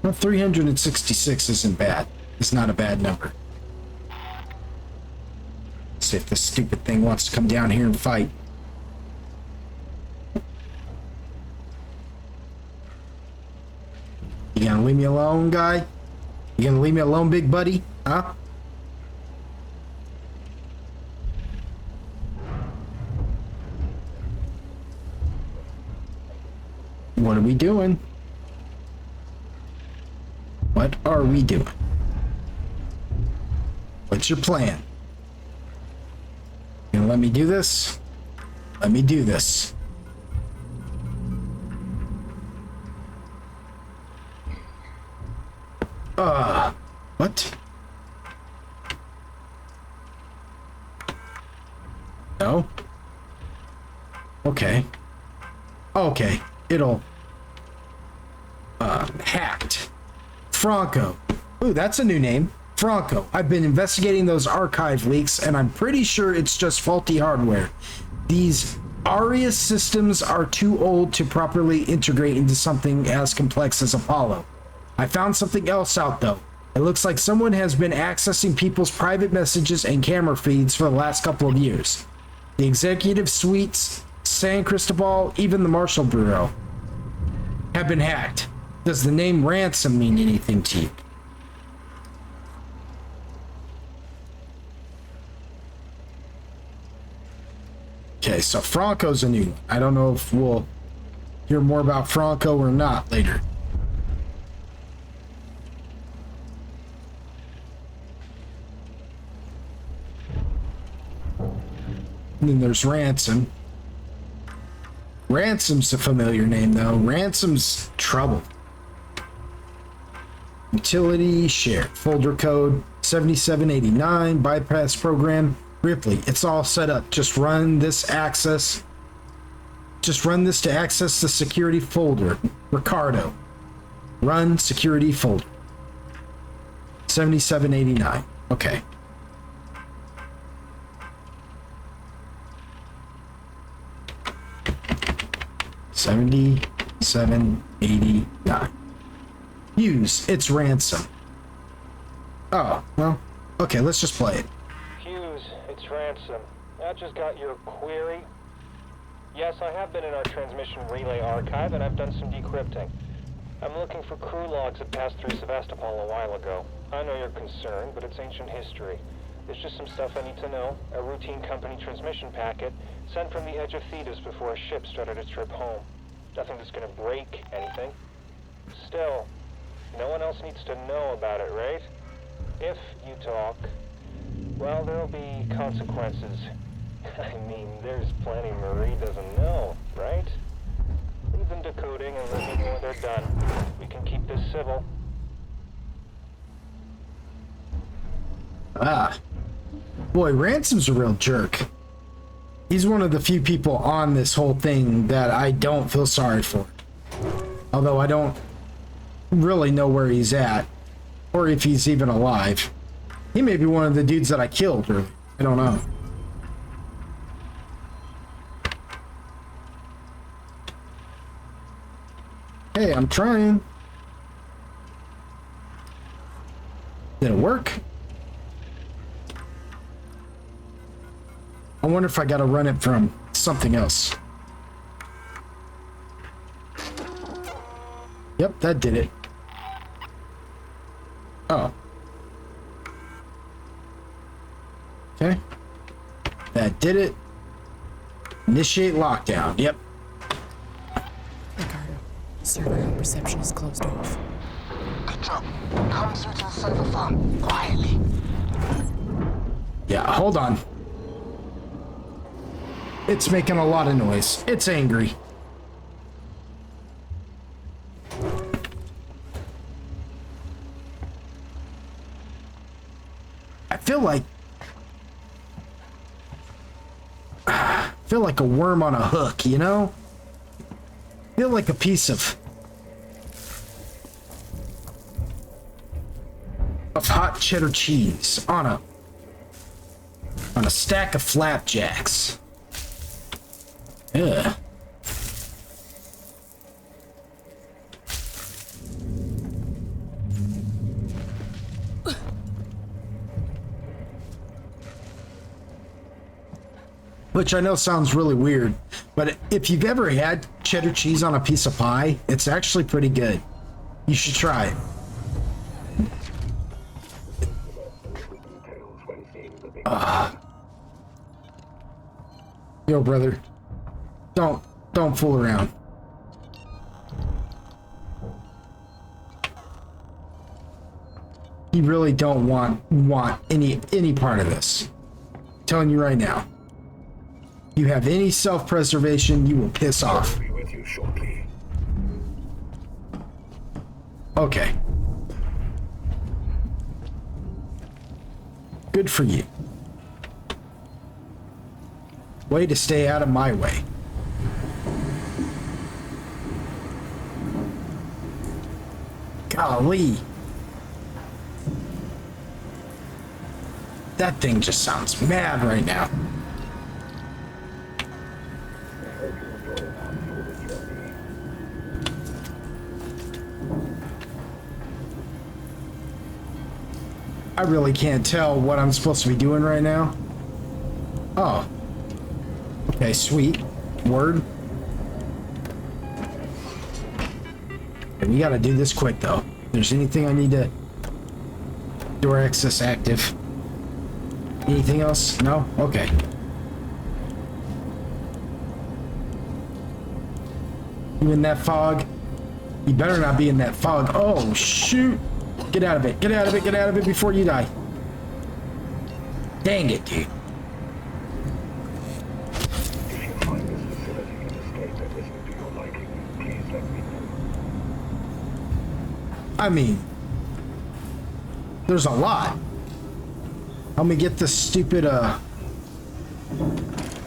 Well, 366 isn't bad. It's not a bad number. Let's see if this stupid thing wants to come down here and fight. You gonna leave me alone, guy? You gonna leave me alone, big buddy? Huh? What are we doing? What are we doing? What's your plan? You gonna let me do this? Let me do this. What? No? Okay. Okay, it'll... hacked. Franco. Ooh, that's a new name. Franco. I've been investigating those archive leaks, and I'm pretty sure it's just faulty hardware. These ARIA systems are too old to properly integrate into something as complex as Apollo. I found something else out, though. It looks like someone has been accessing people's private messages and camera feeds for the last couple of years. The executive suites, San Cristobal, even the Marshal Bureau have been hacked. Does the name Ransom mean anything to you? Okay, so Franco's a new one. I don't know if we'll hear more about Franco or not later. And then there's Ransom. Ransom's a familiar name, though. Ransom's trouble. Utility, share, folder code, 7789, bypass program, Ripley. It's all set up. Just run this to access the security folder. Ricardo. Run security folder. 7789. Okay. $77.89. Use. It's Ransom. Oh, well, okay, let's just play it. Hughes, it's Ransom. I just got your query. Yes, I have been in our transmission relay archive, and I've done some decrypting. I'm looking for crew logs that passed through Sevastopol a while ago. I know you're concerned, but it's ancient history. There's just some stuff I need to know. A routine company transmission packet sent from the edge of Thetis before a ship started its trip home. Nothing that's gonna break anything. Still, no one else needs to know about it, right? If you talk, well, there'll be consequences. I mean, there's plenty Marie doesn't know, right? Leave them decoding and let me know when they're done. We can keep this civil. Boy, Ransom's a real jerk. He's one of the few people on this whole thing that I don't feel sorry for. Although I don't really know where he's at, or if he's even alive. He may be one of the dudes that I killed, or I don't know. Hey, I'm trying. Did it work? I wonder if I gotta run it from something else. Yep, that did it. Oh. Okay. That did it. Initiate lockdown. Yep. Ricardo, server and reception is closed off. Good job. Come through to the server farm quietly. Yeah, hold on. It's making a lot of noise. It's angry. I feel like a worm on a hook, you know? I feel like a piece of hot cheddar cheese on a stack of flapjacks. Ugh. Which I know sounds really weird, but if you've ever had cheddar cheese on a piece of pie, it's actually pretty good. You should try it. Yo, brother. Don't fool around. You really don't want any part of this. I'm telling you right now. You have any self-preservation, you will piss off. I'll be with you shortly. Okay. Good for you. Way to stay out of my way. Golly. That thing just sounds mad right now. I really can't tell what I'm supposed to be doing right now. Oh. Okay, sweet. Word. Okay, we gotta do this quick though. If there's anything I need to... Door access active. Anything else? No? Okay. You in that fog? You better not be in that fog. Oh, shoot. Get out of it. Get out of it. Get out of it before you die. Dang it, dude. If you find this facility in a state that isn't to your liking, please let me know. I mean, there's a lot. Help me get this stupid,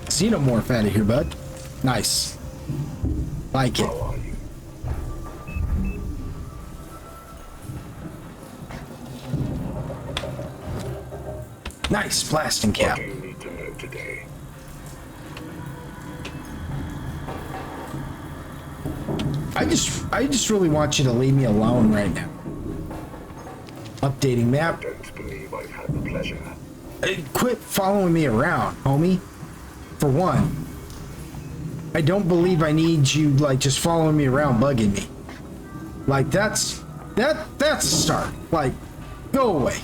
xenomorph out of here, bud. Nice. Like it. Nice blasting cap. What do you need to know today? I just really want you to leave me alone right now. Updating map. I don't believe I've had the pleasure. Quit following me around, homie. For one, I don't believe I need you like just following me around, bugging me. Like that's a start. Like, go away.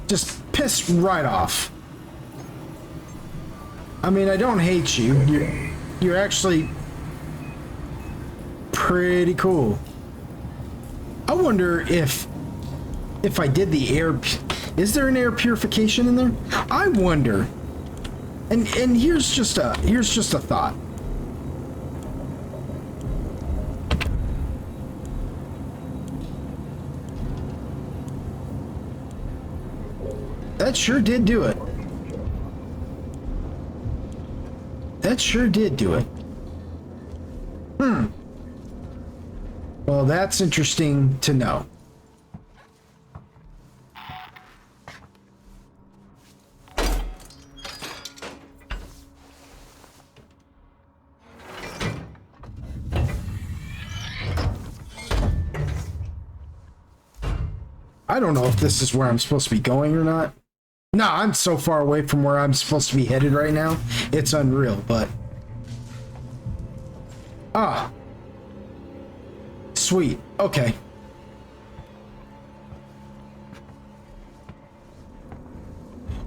Just piss right off. I mean, I don't hate you. You're actually pretty cool. I wonder if I did the air, is there an air purification in there? I wonder. And here's just a thought. That sure did do it. That sure did do it. Well, that's interesting to know. I don't know if this is where I'm supposed to be going or not. No, I'm so far away from where I'm supposed to be headed right now. It's unreal, but... Ah. Sweet. Okay.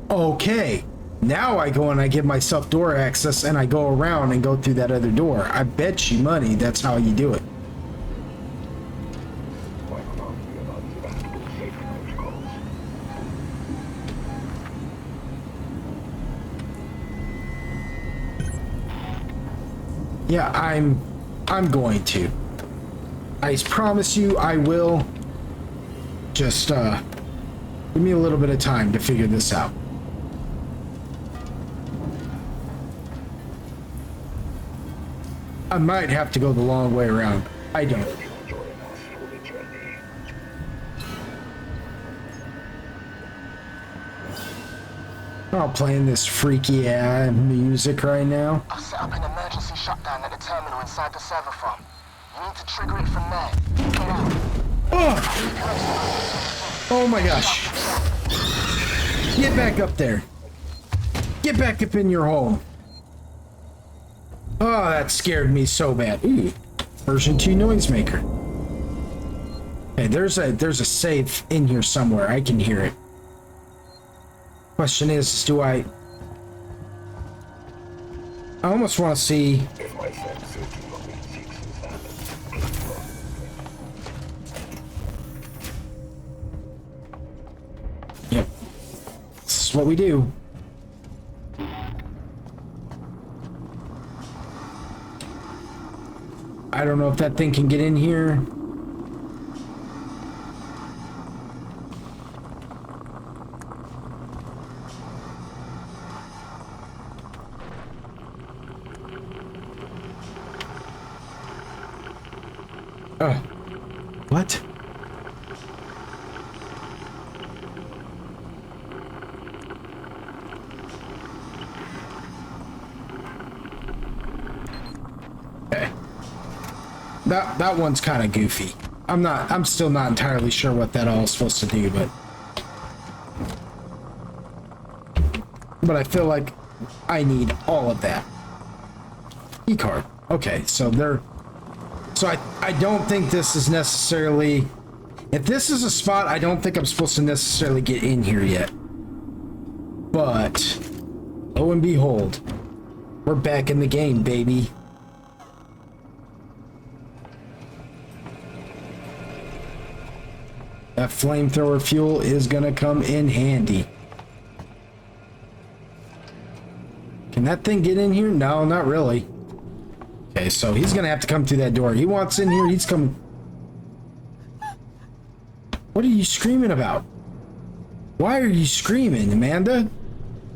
Okay. Now I go and I give myself door access and I go around and go through that other door. I bet you money that's how you do it. Yeah, I'm going to. I promise you I will. Just give me a little bit of time to figure this out. I might have to go the long way around. I don't. I'm playing this freaky ass music right now. I've set up an emergency shutdown at the terminal inside the server farm. You need to trigger it from there. Get out. Oh my gosh. Get back up there. Get back up in your hole. Oh, that scared me so bad. Ooh, version 2 noisemaker. Hey, there's a safe in here somewhere. I can hear it. Question is, do I almost want to see. Yep. This is what we do. I don't know if that thing can get in here. What? Okay. That one's kind of goofy. I'm still not entirely sure what that all is supposed to do, but I feel like I need all of that. E-card. Okay, so I don't think this is necessarily... If this is a spot, I don't think I'm supposed to necessarily get in here yet. But, lo and behold, we're back in the game, baby. That flamethrower fuel is gonna come in handy. Can that thing get in here? No, not really. Okay, so he's gonna have to come through that door. He wants in here, he's coming. What are you screaming about? Why are you screaming, Amanda?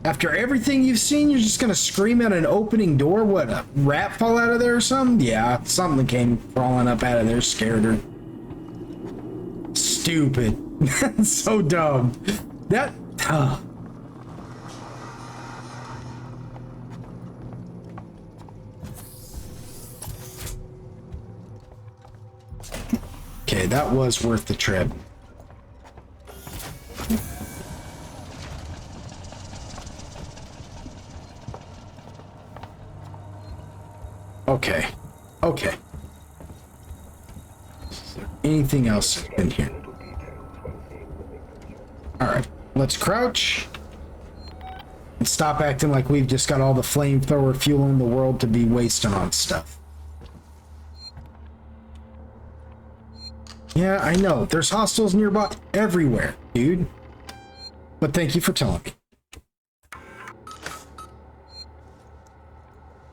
After everything you've seen, you're just gonna scream at an opening door? What, a rat fall out of there or something? Yeah, something came crawling up out of there, scared her. Stupid. So dumb. That... Okay, that was worth the trip. Okay. Okay. Is there anything else in here? Alright, let's crouch. And stop acting like we've just got all the flamethrower fuel in the world to be wasting on stuff. Yeah, I know. There's hostiles nearby everywhere, dude. But thank you for telling me.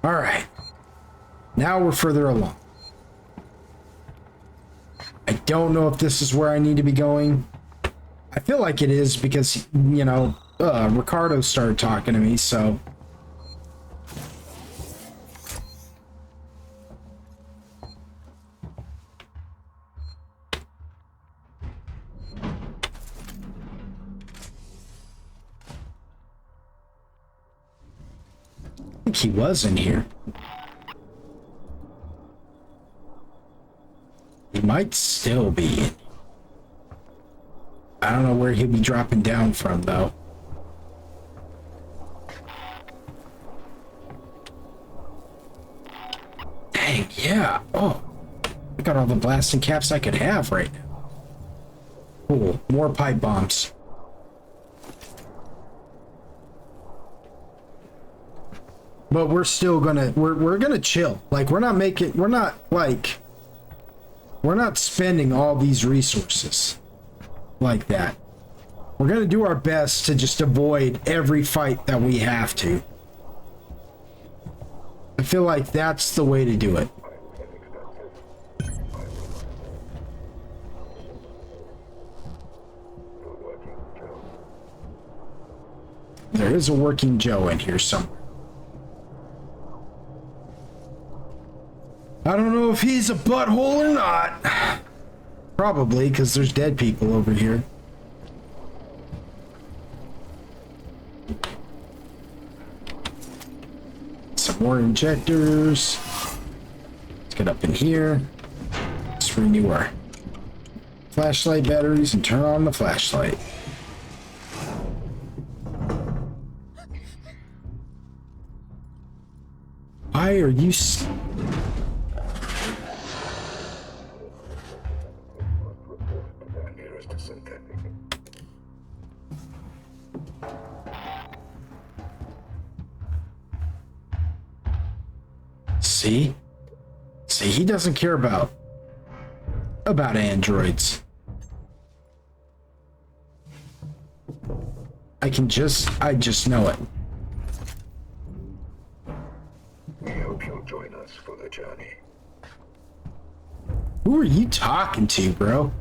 Alright. Now we're further along. I don't know if this is where I need to be going. I feel like it is because, you know, Ricardo started talking to me, so... I think he was in here. He might still be. I don't know where he'll be dropping down from, though. Dang, yeah. Oh, I got all the blasting caps I could have right now. Cool. More pipe bombs. But we're still gonna, we're gonna chill. Like, we're not spending all these resources like that. We're gonna do our best to just avoid every fight that we have to. I feel like that's the way to do it. There is a working Joe in here somewhere. I don't know if he's a butthole or not. Probably, because there's dead people over here. Some more injectors. Let's get up in here. Let's renew our flashlight batteries and turn on the flashlight. Why are you... See? See, he doesn't care about androids. I just know it. We hope you'll join us for the journey. Who are you talking to, bro?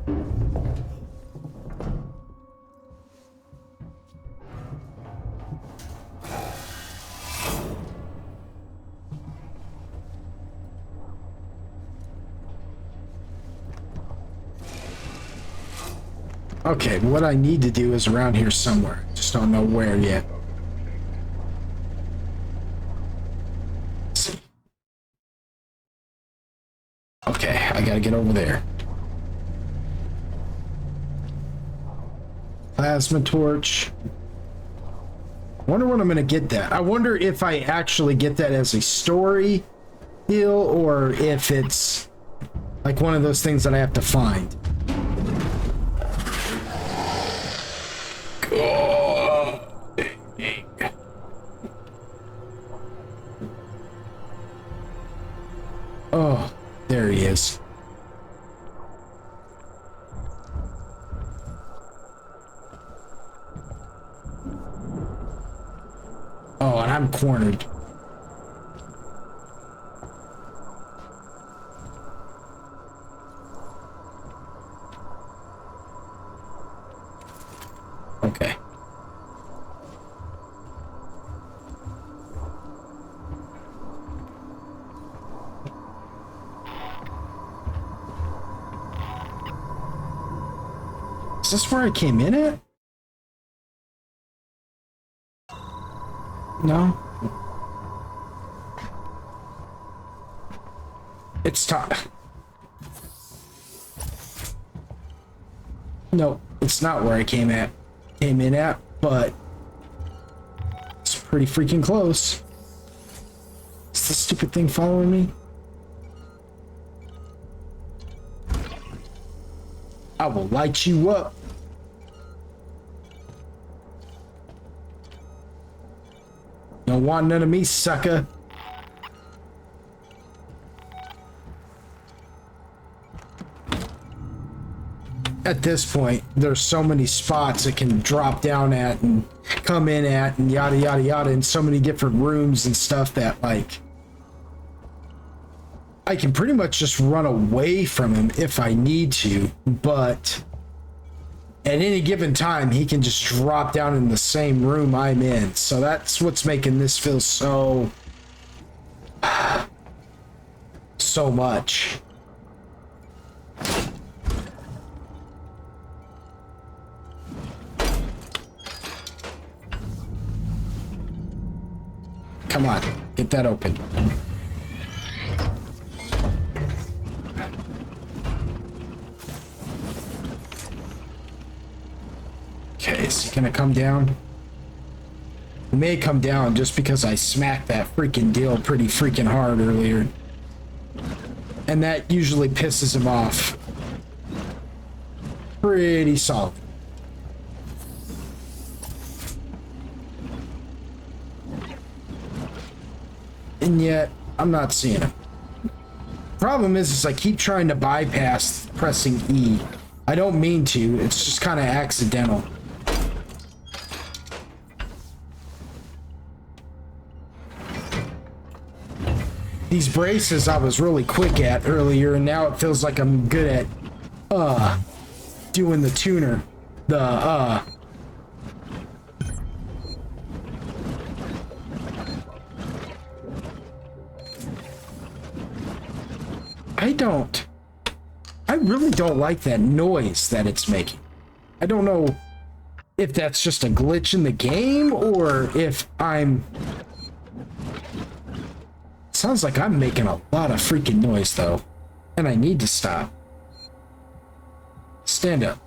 Okay, what I need to do is around here somewhere. Just don't know where yet. Let's see. Okay, I gotta get over there. Plasma torch. Wonder when I'm gonna get that. I wonder if I actually get that as a story deal or if it's like one of those things that I have to find. Oh, there he is. Oh, and I'm cornered. Okay. Is this where I came in at? No. It's time. No, it's not where I came in at, but it's pretty freaking close. Is this stupid thing following me? I will light you up. Don't want none of me, sucker. At this point, there's so many spots it can drop down at and come in at and yada yada yada in so many different rooms and stuff that like I can pretty much just run away from him if I need to, but at any given time he can just drop down in the same room I'm in. So that's what's making this feel so much. Come on, get that open. Okay, is he gonna come down? He may come down just because I smacked that freaking deal pretty freaking hard earlier. And that usually pisses him off. Pretty solid. And yet, I'm not seeing him. Problem is I keep trying to bypass pressing E. I don't mean to, it's just kind of accidental. These braces I was really quick at earlier, and now it feels like I'm good at, doing the tuner. I really don't like that noise that it's making. I don't know if that's just a glitch in the game or if sounds like I'm making a lot of freaking noise though. And I need to stop. Stand up.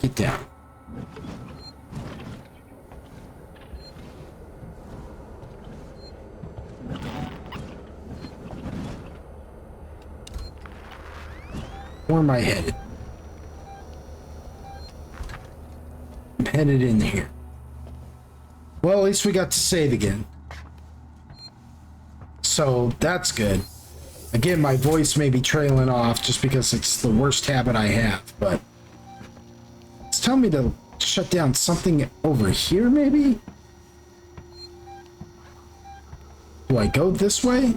Get down. Where am I headed? I'm headed in here. Well, at least we got to save again. So that's good. Again, my voice may be trailing off just because it's the worst habit I have, but it's telling me to shut down something over here, maybe? Do I go this way?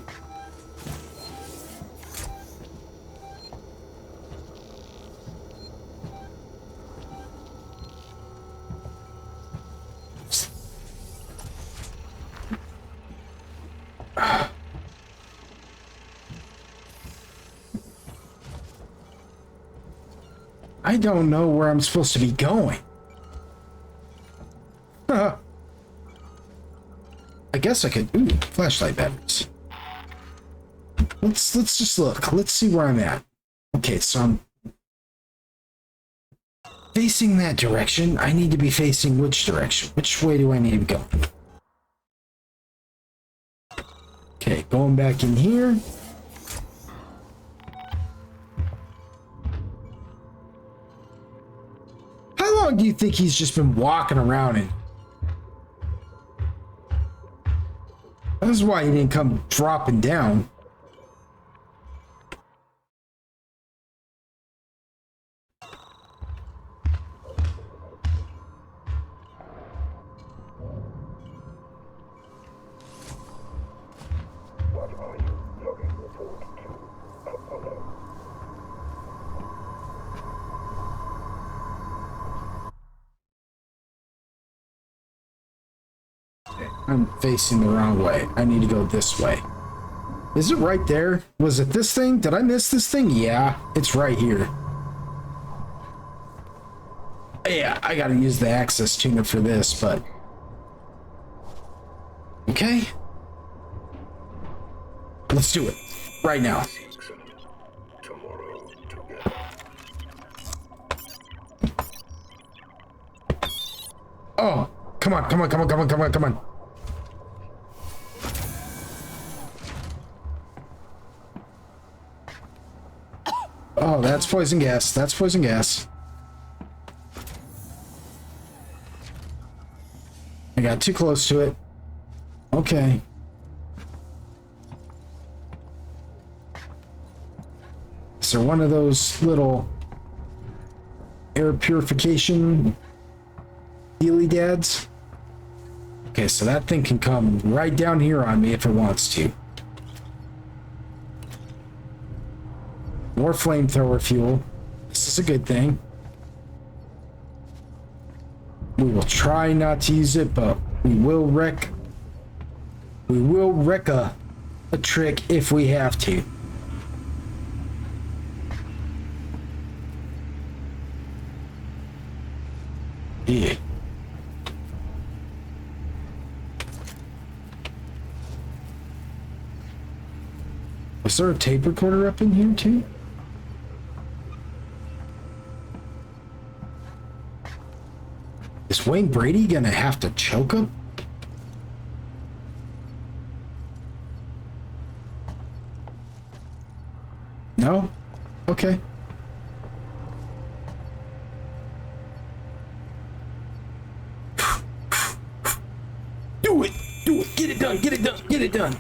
I don't know where I'm supposed to be going. I guess I could. Ooh, flashlight batteries. Let's just look. Let's see where I'm at. Okay, so I'm facing that direction. I need to be facing which direction? Which way do I need to go? Okay, going back in here. How long do you think he's just been walking around in? This is why he didn't come dropping down. I'm facing the wrong way. I need to go this way. Is it right there? Was it this thing? Did I miss this thing? Yeah, it's right here. Yeah, I gotta use the access tuner for this, but... Okay. Let's do it. Right now. Oh, come on, come on, come on, come on, come on, come on. Oh, that's poison gas. That's poison gas. I got too close to it. Okay. Is there one of those little air purification dealy dads? Okay, so that thing can come right down here on me if it wants to. More flamethrower fuel. This is a good thing. We will try not to use it, but we will wreck a trick if we have to. Yeah. Was there a tape recorder up in here too? Is Wayne Brady gonna have to choke him? No? Okay. Do it! Do it! Get it done! Get it done! Get it done!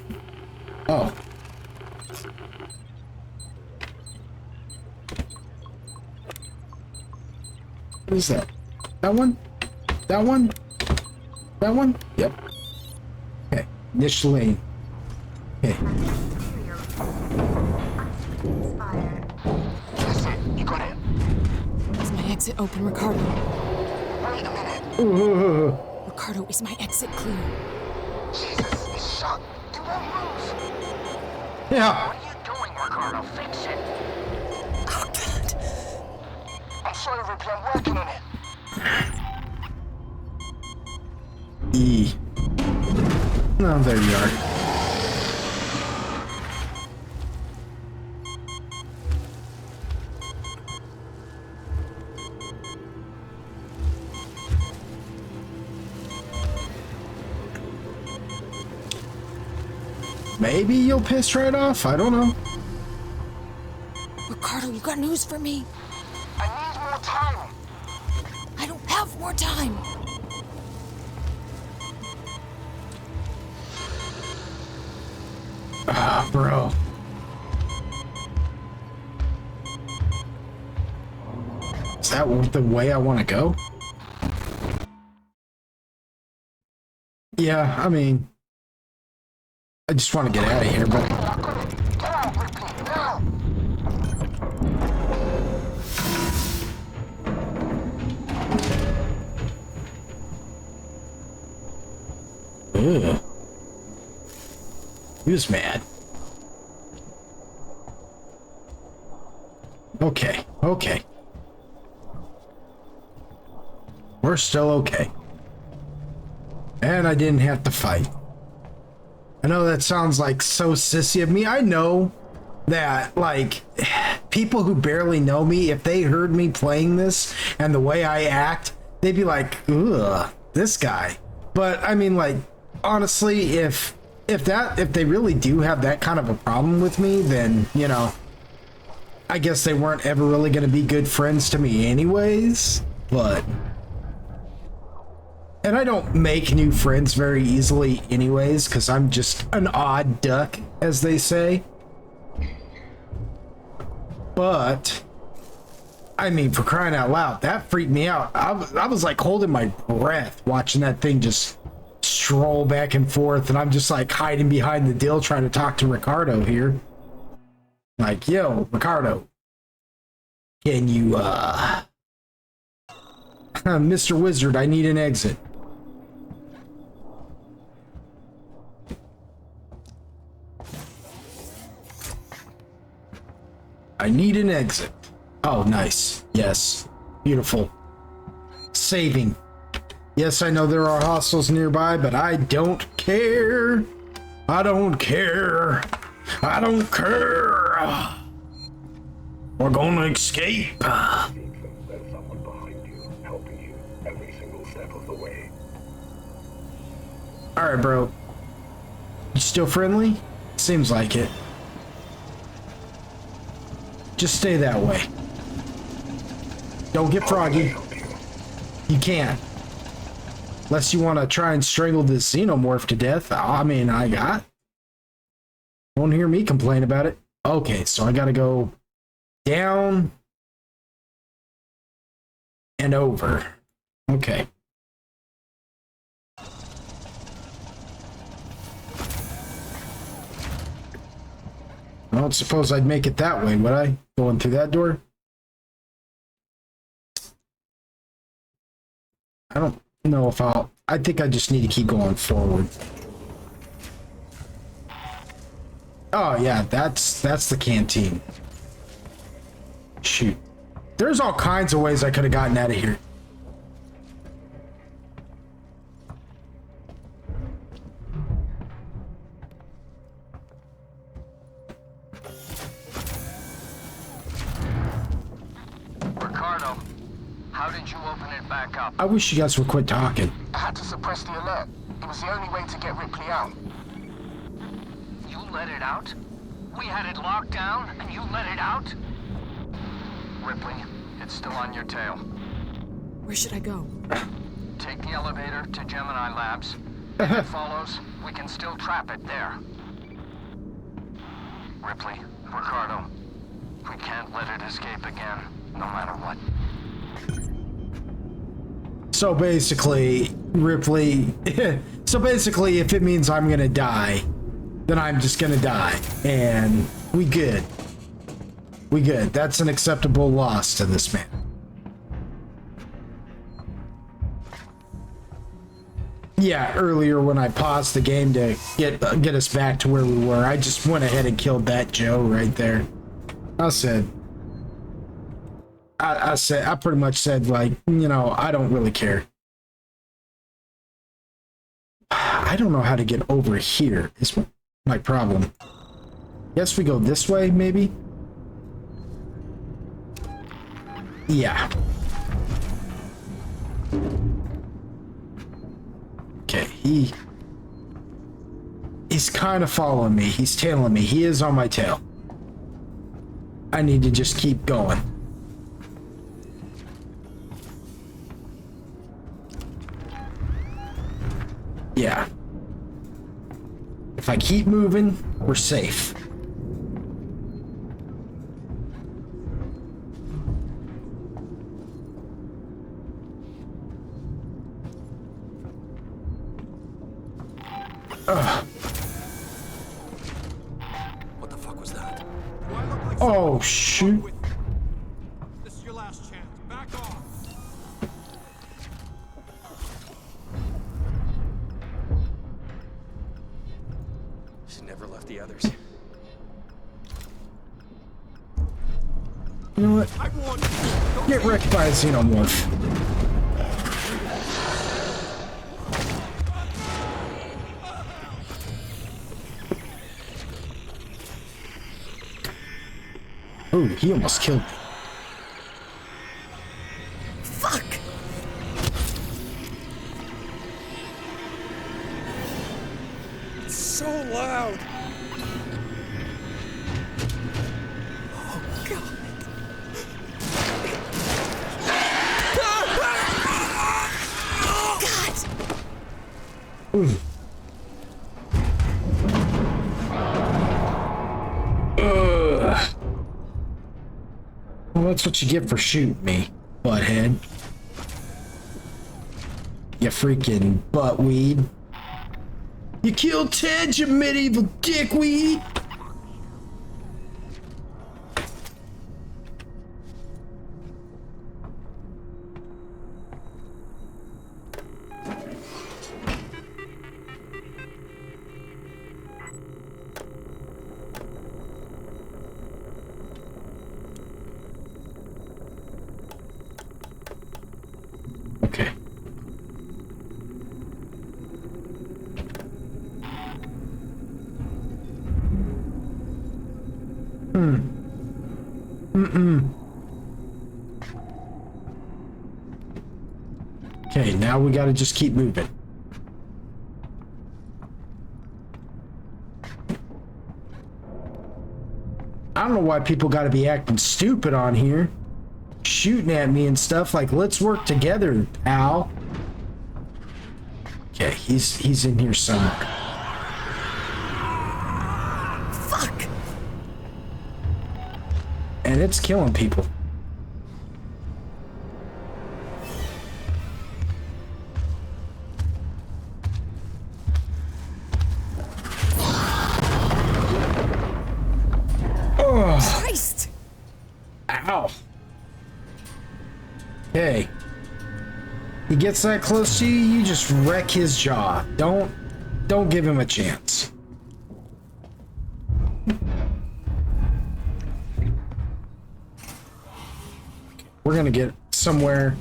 Oh. What is that? That one? That one? That one? Yep. Okay. Niche lane. Okay. That's it. You got it. Is my exit open, Ricardo? Wait a minute. Ricardo, is my exit clear? Jesus, it's shut. You won't move. Yeah. What are you doing, Ricardo? Fix it. Oh, God. I'm sorry, Ripley. I'm working on it. E. Oh, there you are. Maybe you'll piss right off. I don't know. Ricardo, you got news for me? I need more time. I don't have more time. Ah, bro. Is that the way I want to go? Yeah, I mean, I just want to get out of here, but... Ugh. He was mad. Okay, okay. We're still okay. And I didn't have to fight. I know that sounds like so sissy of me. I know that, like, people who barely know me, if they heard me playing this and the way I act, they'd be like, ugh, this guy. But, I mean, like, honestly, if they really do have that kind of a problem with me, then, you know, I guess they weren't ever really going to be good friends to me anyways, but... And I don't make new friends very easily anyways, because I'm just an odd duck, as they say. But, I mean, for crying out loud, that freaked me out. I was like holding my breath watching that thing just stroll back and forth, and I'm just like hiding behind the dill trying to talk to Ricardo here. Like, yo, Ricardo, can you, Mr. Wizard, I need an exit. I need an exit. Oh, nice. Yes. Beautiful. Saving. Yes, I know there are hostiles nearby, but I don't care. I don't care. I don't care. We're gonna escape. There's someone behind you, helping you every single step of the way. Alright, bro. You still friendly? Seems like it. Just stay that way. Don't get froggy. You can't. Unless you want to try and strangle this xenomorph to death. I mean, I got. Won't hear me complain about it. Okay, so I gotta go down and over. Okay. I don't suppose I'd make it that way, would I? Going through that door? I don't know if I'll... I think I just need to keep going forward. Oh, yeah, that's the canteen. Shoot. There's all kinds of ways I could have gotten out of here. Ricardo, how did you open it back up? I wish you guys would quit talking. I had to suppress the alert. It was the only way to get Ripley out. You let it out? We had it locked down, and you let it out? Ripley, it's still on your tail. Where should I go? Take the elevator to Gemini Labs. If it follows, we can still trap it there. Ripley, Ricardo, we can't let it escape again, no matter what. So basically, Ripley... so basically, if it means I'm gonna die, then I'm just gonna die. And we good. We good. That's an acceptable loss to this man. Yeah, earlier when I paused the game to get us back to where we were, I just went ahead and killed that Joe right there. I pretty much said, like, you know, I don't really care. I don't know how to get over here is my problem. Guess we go this way, maybe? Yeah. Okay, he's kind of following me. He's tailing me. He is on my tail. I need to just keep going. Yeah. If I keep moving, we're safe. What the fuck was that? Oh, shoot. This is your last chance. Back off. She never left the others. You know what? Get wrecked by a xenomorph. Oh, he almost killed me. Fuck! It's so loud. Oh, God. Ooh. Well, that's what you get for shooting me, butthead. You freaking buttweed. You killed Ted, you medieval dickweed! Okay. Okay, now we gotta just keep moving. I don't know why people gotta be acting stupid on here. Shooting at me and stuff, like, let's work together, pal. Okay, he's in here somewhere. Fuck! And it's killing people. Oh. Christ! Ow. Okay. He gets that close to you, you just wreck his jaw. Don't give him a chance. We're gonna get somewhere.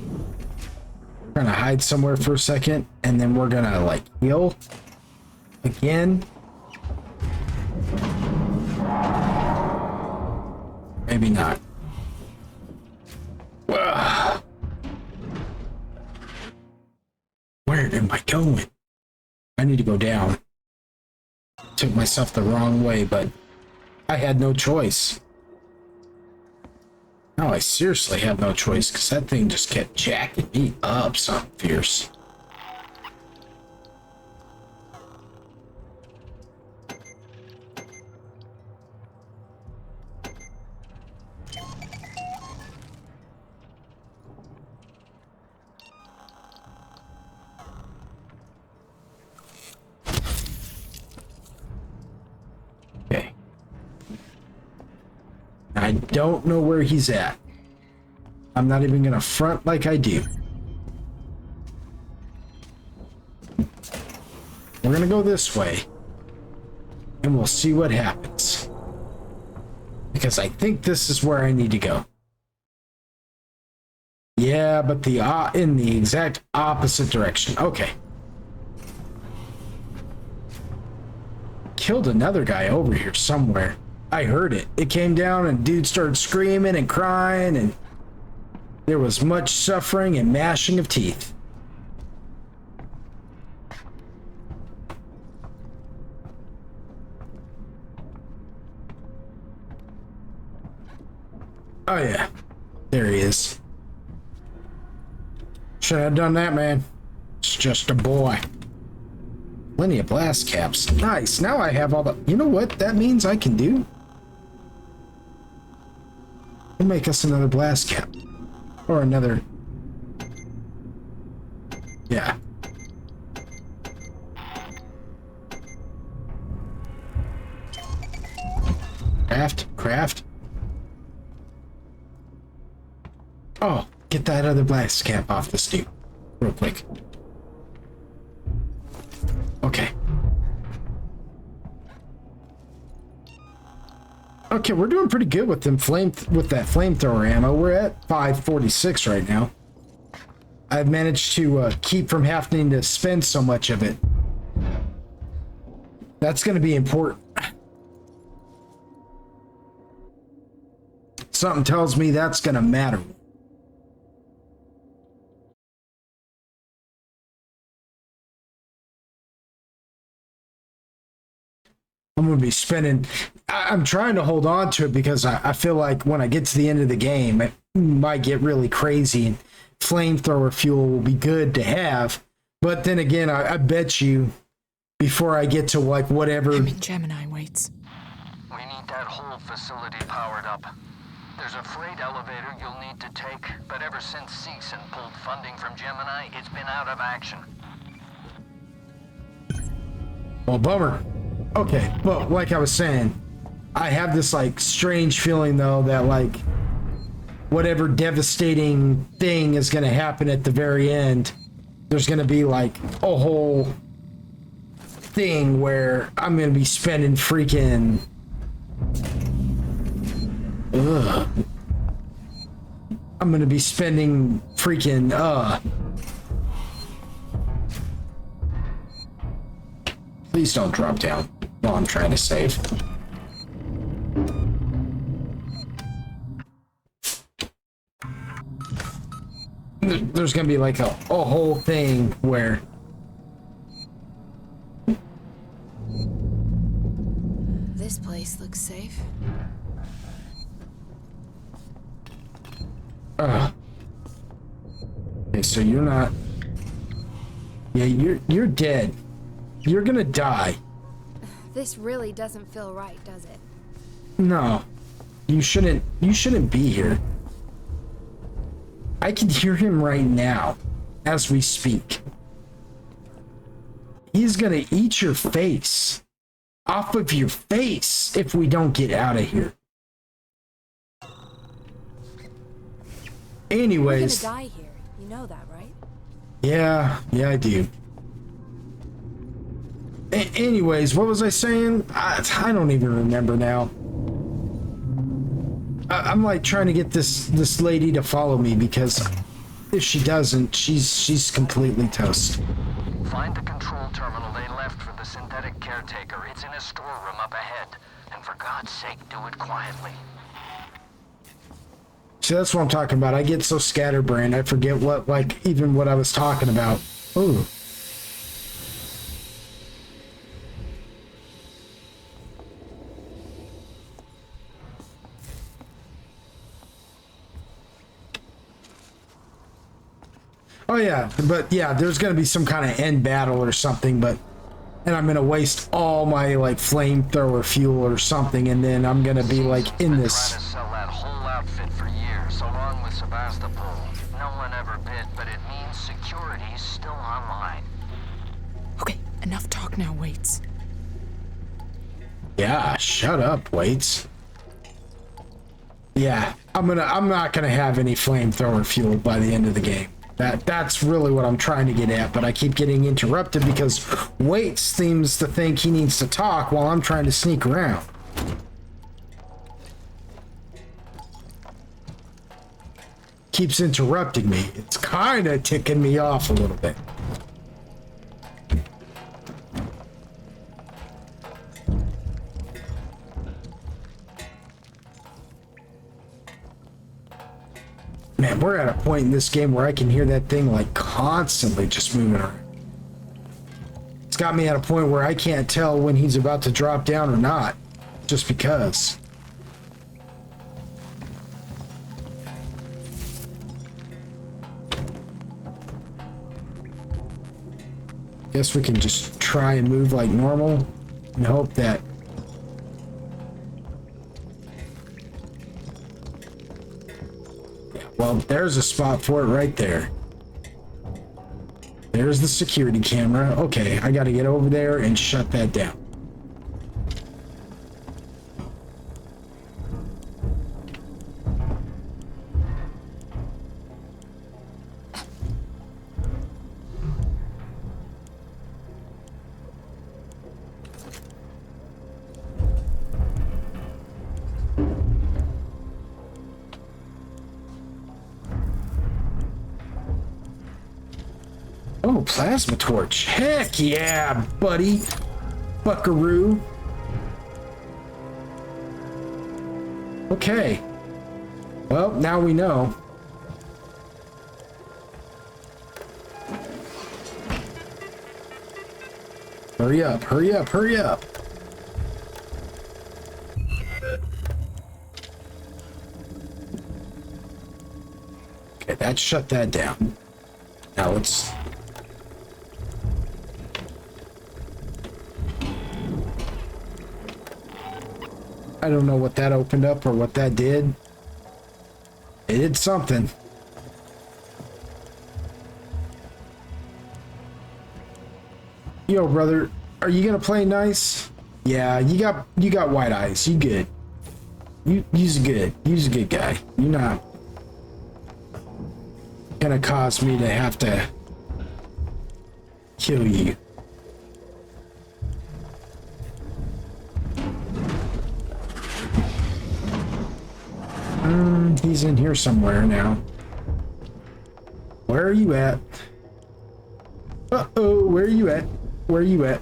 We're gonna hide somewhere for a second, and then we're gonna, like, heal again. Maybe not. Ugh. Where am I going? I need to go down. Took myself the wrong way, but I had no choice. No, I seriously had no choice, because that thing just kept jacking me up something fierce. Okay. I don't know where he's at. I'm not even gonna front like I do. We're gonna go this way, and we'll see what happens. Because I think this is where I need to go. Yeah, but in the exact opposite direction. Okay. Killed another guy over here somewhere. I heard it. It came down and dude started screaming and crying, and there was much suffering and gnashing of teeth. Oh yeah, there he is. Should have done that, man. It's just a boy. Plenty of blast caps. Nice. Now I have all the... You know what that means I can do? We'll make us another blast cap. Or another... Yeah. Oh, get that other blast cap off this dude real quick. Okay. Okay, we're doing pretty good with them with that flamethrower ammo. We're at 546 right now. I've managed to keep from having to spend so much of it. That's going to be important. Something tells me that's going to matter. I'm going to be spending... I'm trying to hold on to it because I feel like when I get to the end of the game, it might get really crazy and flamethrower fuel will be good to have. But then again, I bet you before I get to like whatever... I'm in Gemini, waits. We need that whole facility powered up. There's a freight elevator you'll need to take, but ever since Seegson pulled funding from Gemini, it's been out of action. Well, bummer. Okay, but like I was saying, I have this like strange feeling though that like whatever devastating thing is going to happen at the very end, there's going to be like a whole thing where I'm going to be spending freaking... Ugh. I'm going to be spending freaking... Please don't drop down while I'm trying to save. There's gonna be like a whole thing where... This place looks safe. Okay, so you're not... Yeah, you're dead. You're gonna die. This really doesn't feel right, does it? No. You shouldn't be here. I can hear him right now as we speak. He's gonna eat your face off of your face if we don't get out of here. Anyways. You're gonna die here. You know that, right? Yeah, I do. Anyways, what was I saying? I don't even remember now. I'm like trying to get this lady to follow me because if she doesn't, she's completely toast. Find the control terminal they left for the synthetic caretaker. It's in a storeroom up ahead. And for God's sake, do it quietly. See, that's what I'm talking about. I get so scatterbrained, I forget what I was talking about. Ooh. Oh yeah, but yeah, there's gonna be some kind of end battle or something, and I'm gonna waste all my like flamethrower fuel or something, and then I'm gonna be like in this. Trying to sell that whole outfit for years, along with Sebastopol. No one ever bid, but it means security's still online. Okay, enough talk now, waits. Yeah, shut up, Waits. Yeah, I'm not gonna have any flamethrower fuel by the end of the game. That's really what I'm trying to get at, but I keep getting interrupted because Waits seems to think he needs to talk while I'm trying to sneak around. Keeps interrupting me. It's kind of ticking me off a little bit. Man, we're at a point in this game where I can hear that thing like constantly just moving around. It's got me at a point where I can't tell when he's about to drop down or not, just because. Guess we can just try and move like normal and hope that... Well, there's a spot for it right there. There's the security camera. Okay, I gotta get over there and shut that down. Oh, plasma torch. Heck yeah, buddy. Buckaroo. Okay. Well, now we know. Hurry up, hurry up, hurry up. Okay, that shut that down. Now let's... I don't know what that opened up or what that did. It did something. Yo, brother, are you gonna play nice? Yeah, you got white eyes. You good. You's good. You's a good guy. You're not gonna cause me to have to kill you. He's in here somewhere now. Where are you at? Uh-oh, where are you at? Where are you at?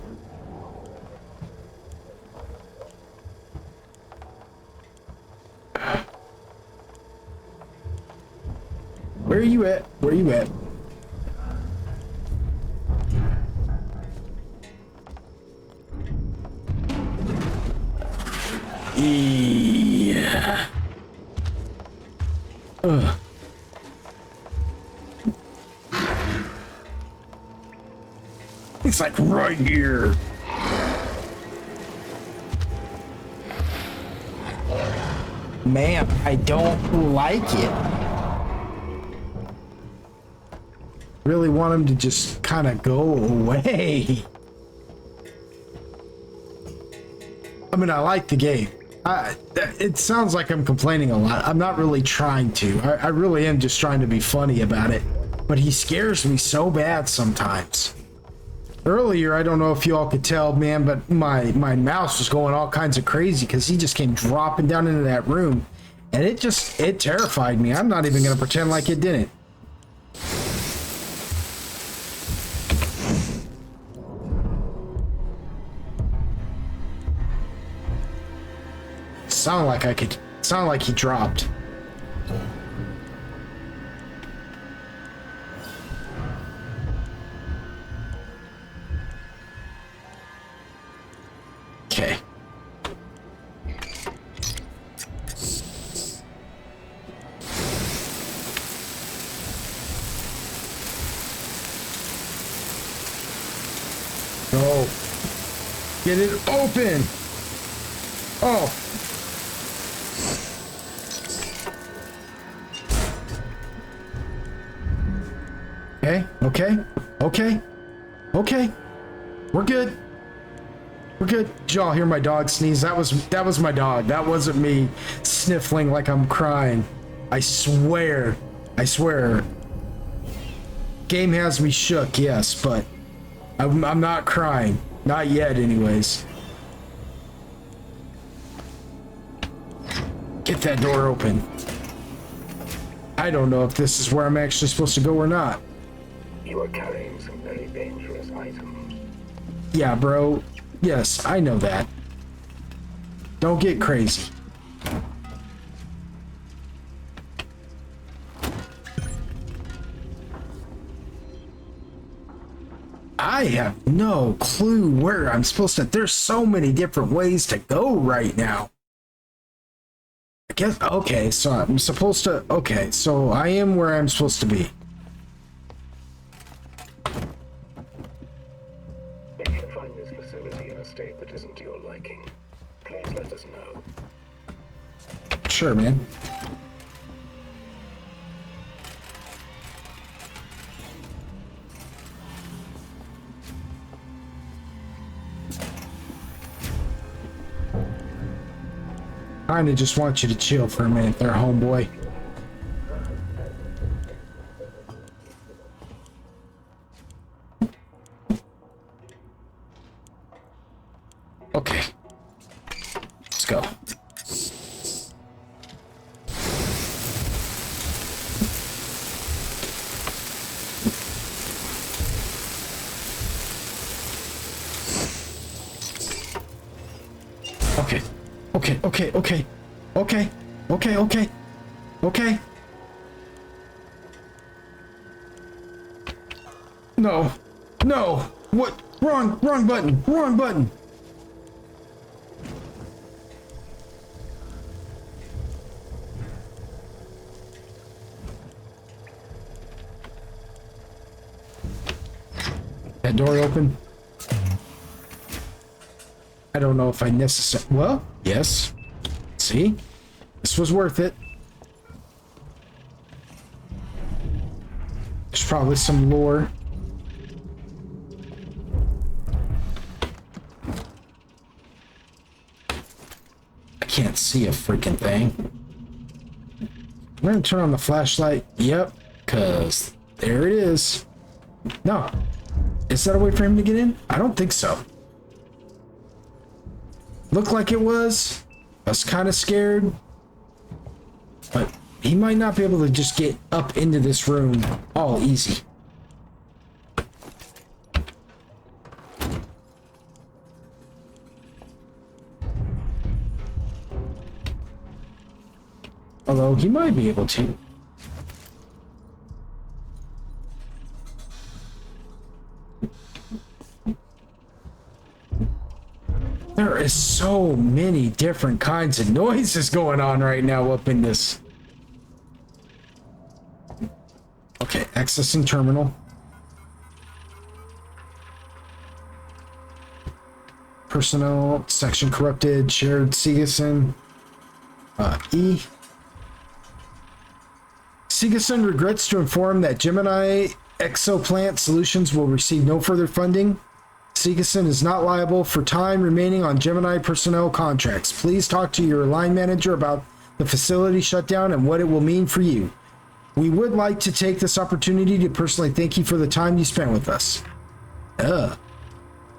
Where are you at? Where are you at? Yeah. Ugh. It's like right here. Man, I don't like it. Really want him to just kind of go away. I mean, I like the game. It sounds like I'm complaining a lot. I'm not really trying to. I really am just trying to be funny about it. But he scares me so bad sometimes. Earlier, I don't know if you all could tell, man, but my mouse was going all kinds of crazy because he just came dropping down into that room. And it terrified me. I'm not even going to pretend like it didn't. Sound like he dropped. Okay. Go. Get it open. Oh. Okay. We're good. Did y'all hear my dog sneeze? That was my dog. That wasn't me sniffling like I'm crying. I swear. Game has me shook, yes, but I'm not crying. Not yet, anyways. Get that door open. I don't know if this is where I'm actually supposed to go or not. You are carrying some very dangerous items. Yeah, bro. Yes, I know that. Don't get crazy. I have no clue where I'm supposed to. There's so many different ways to go right now. I guess, okay, so I'm supposed to, okay, so I am where I'm supposed to be. If you find this facility in a state that isn't to your liking, please let us know. Sure, man. Kinda just want you to chill for a minute there, homeboy. Okay. Let's go. Okay, okay, okay. Okay, okay, okay. Okay. No. No. What? Wrong button. Wrong button. That door open? I don't know if I necessarily... Well, yes. See? This was worth it. There's probably some lore. I can't see a freaking thing. I'm gonna turn on the flashlight. Yep, because there it is. No. Is that a way for him to get in? I don't think so. Looked like it was. I was kind of scared. But he might not be able to just get up into this room all easy. Although he might be able to. There is so many different kinds of noises going on right now up in this. Okay, accessing terminal. Personnel, section corrupted, shared Segason. E. Segason regrets to inform that Gemini Exoplant Solutions will receive no further funding. Segason is not liable for time remaining on Gemini personnel contracts. Please talk to your line manager about the facility shutdown and what it will mean for you. We would like to take this opportunity to personally thank you for the time you spent with us.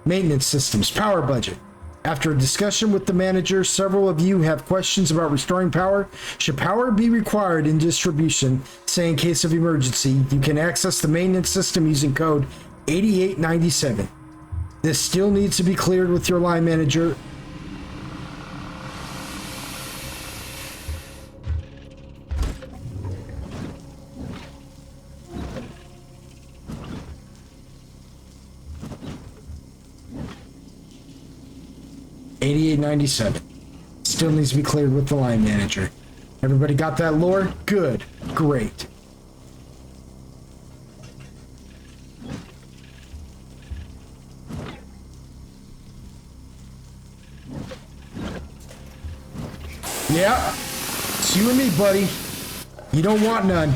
Maintenance systems, power budget. After a discussion with the manager, several of you have questions about restoring power. Should power be required in distribution, say in case of emergency, you can access the maintenance system using code 8897. This still needs to be cleared with your line manager. $88.97. Still needs to be cleared with the line manager. Everybody got that lore? Good. Great. Yeah, it's you and me, buddy. You don't want none.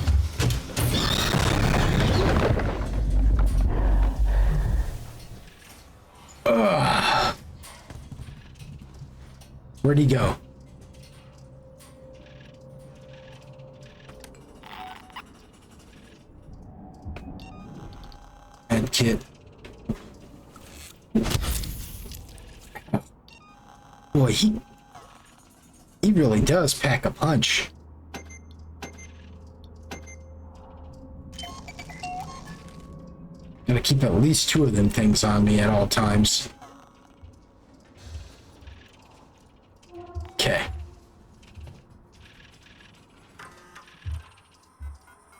Ugh. Where'd he go? And kid. Boy, he really does pack a punch. Gotta keep at least 2 of them things on me at all times. Okay.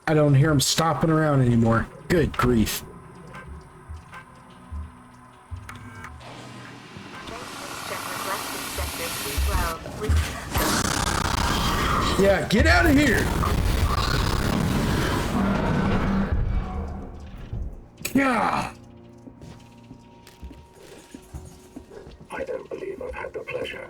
I don't hear him stomping around anymore. Good grief. Yeah, get out of here! Yeah. I don't believe I've had the pleasure.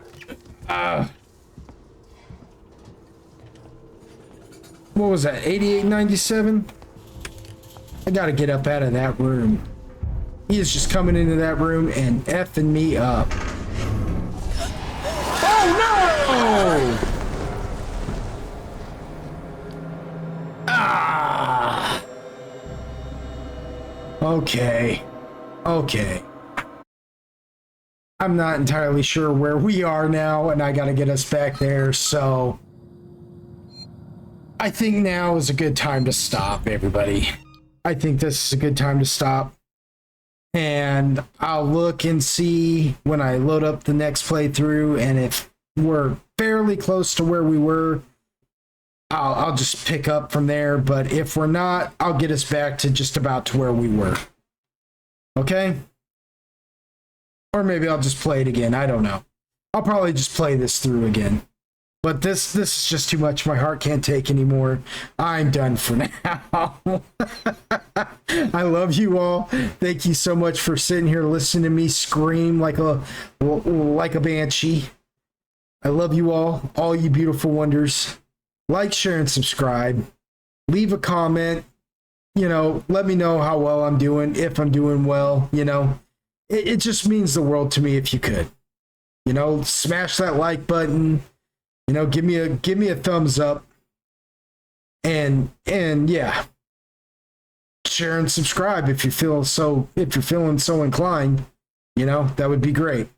What was that? 88.97? I gotta get up out of that room. He is just coming into that room and effing me up. Oh no! Ah! Okay. Okay. I'm not entirely sure where we are now, and I gotta get us back there, so I think now is a good time to stop, everybody. I think this is a good time to stop. And I'll look and see when I load up the next playthrough, and if we're fairly close to where we were, I'll just pick up from there. But if we're not, I'll get us back to just about to where we were. Okay? Or maybe I'll just play it again. I don't know. I'll probably just play this through again. But this is just too much. My heart can't take anymore. I'm done for now. I love you all. Thank you so much for sitting here listening to me scream like a banshee. I love you all you beautiful wonders. Like, share, and subscribe. Leave a comment. You know, let me know how well I'm doing, if I'm doing well. You know, it just means the world to me if you could. You know, smash that like button. You know, give me a thumbs up. And yeah. Share and subscribe if you're feeling so inclined. You know, that would be great.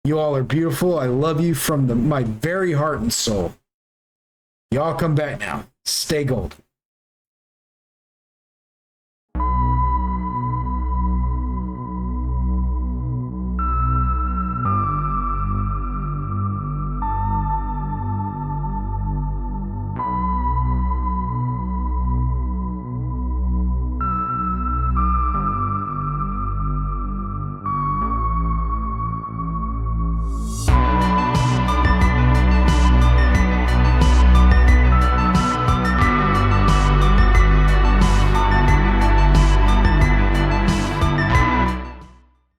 You all are beautiful. I love you from my very heart and soul. Y'all come back now. Stay golden.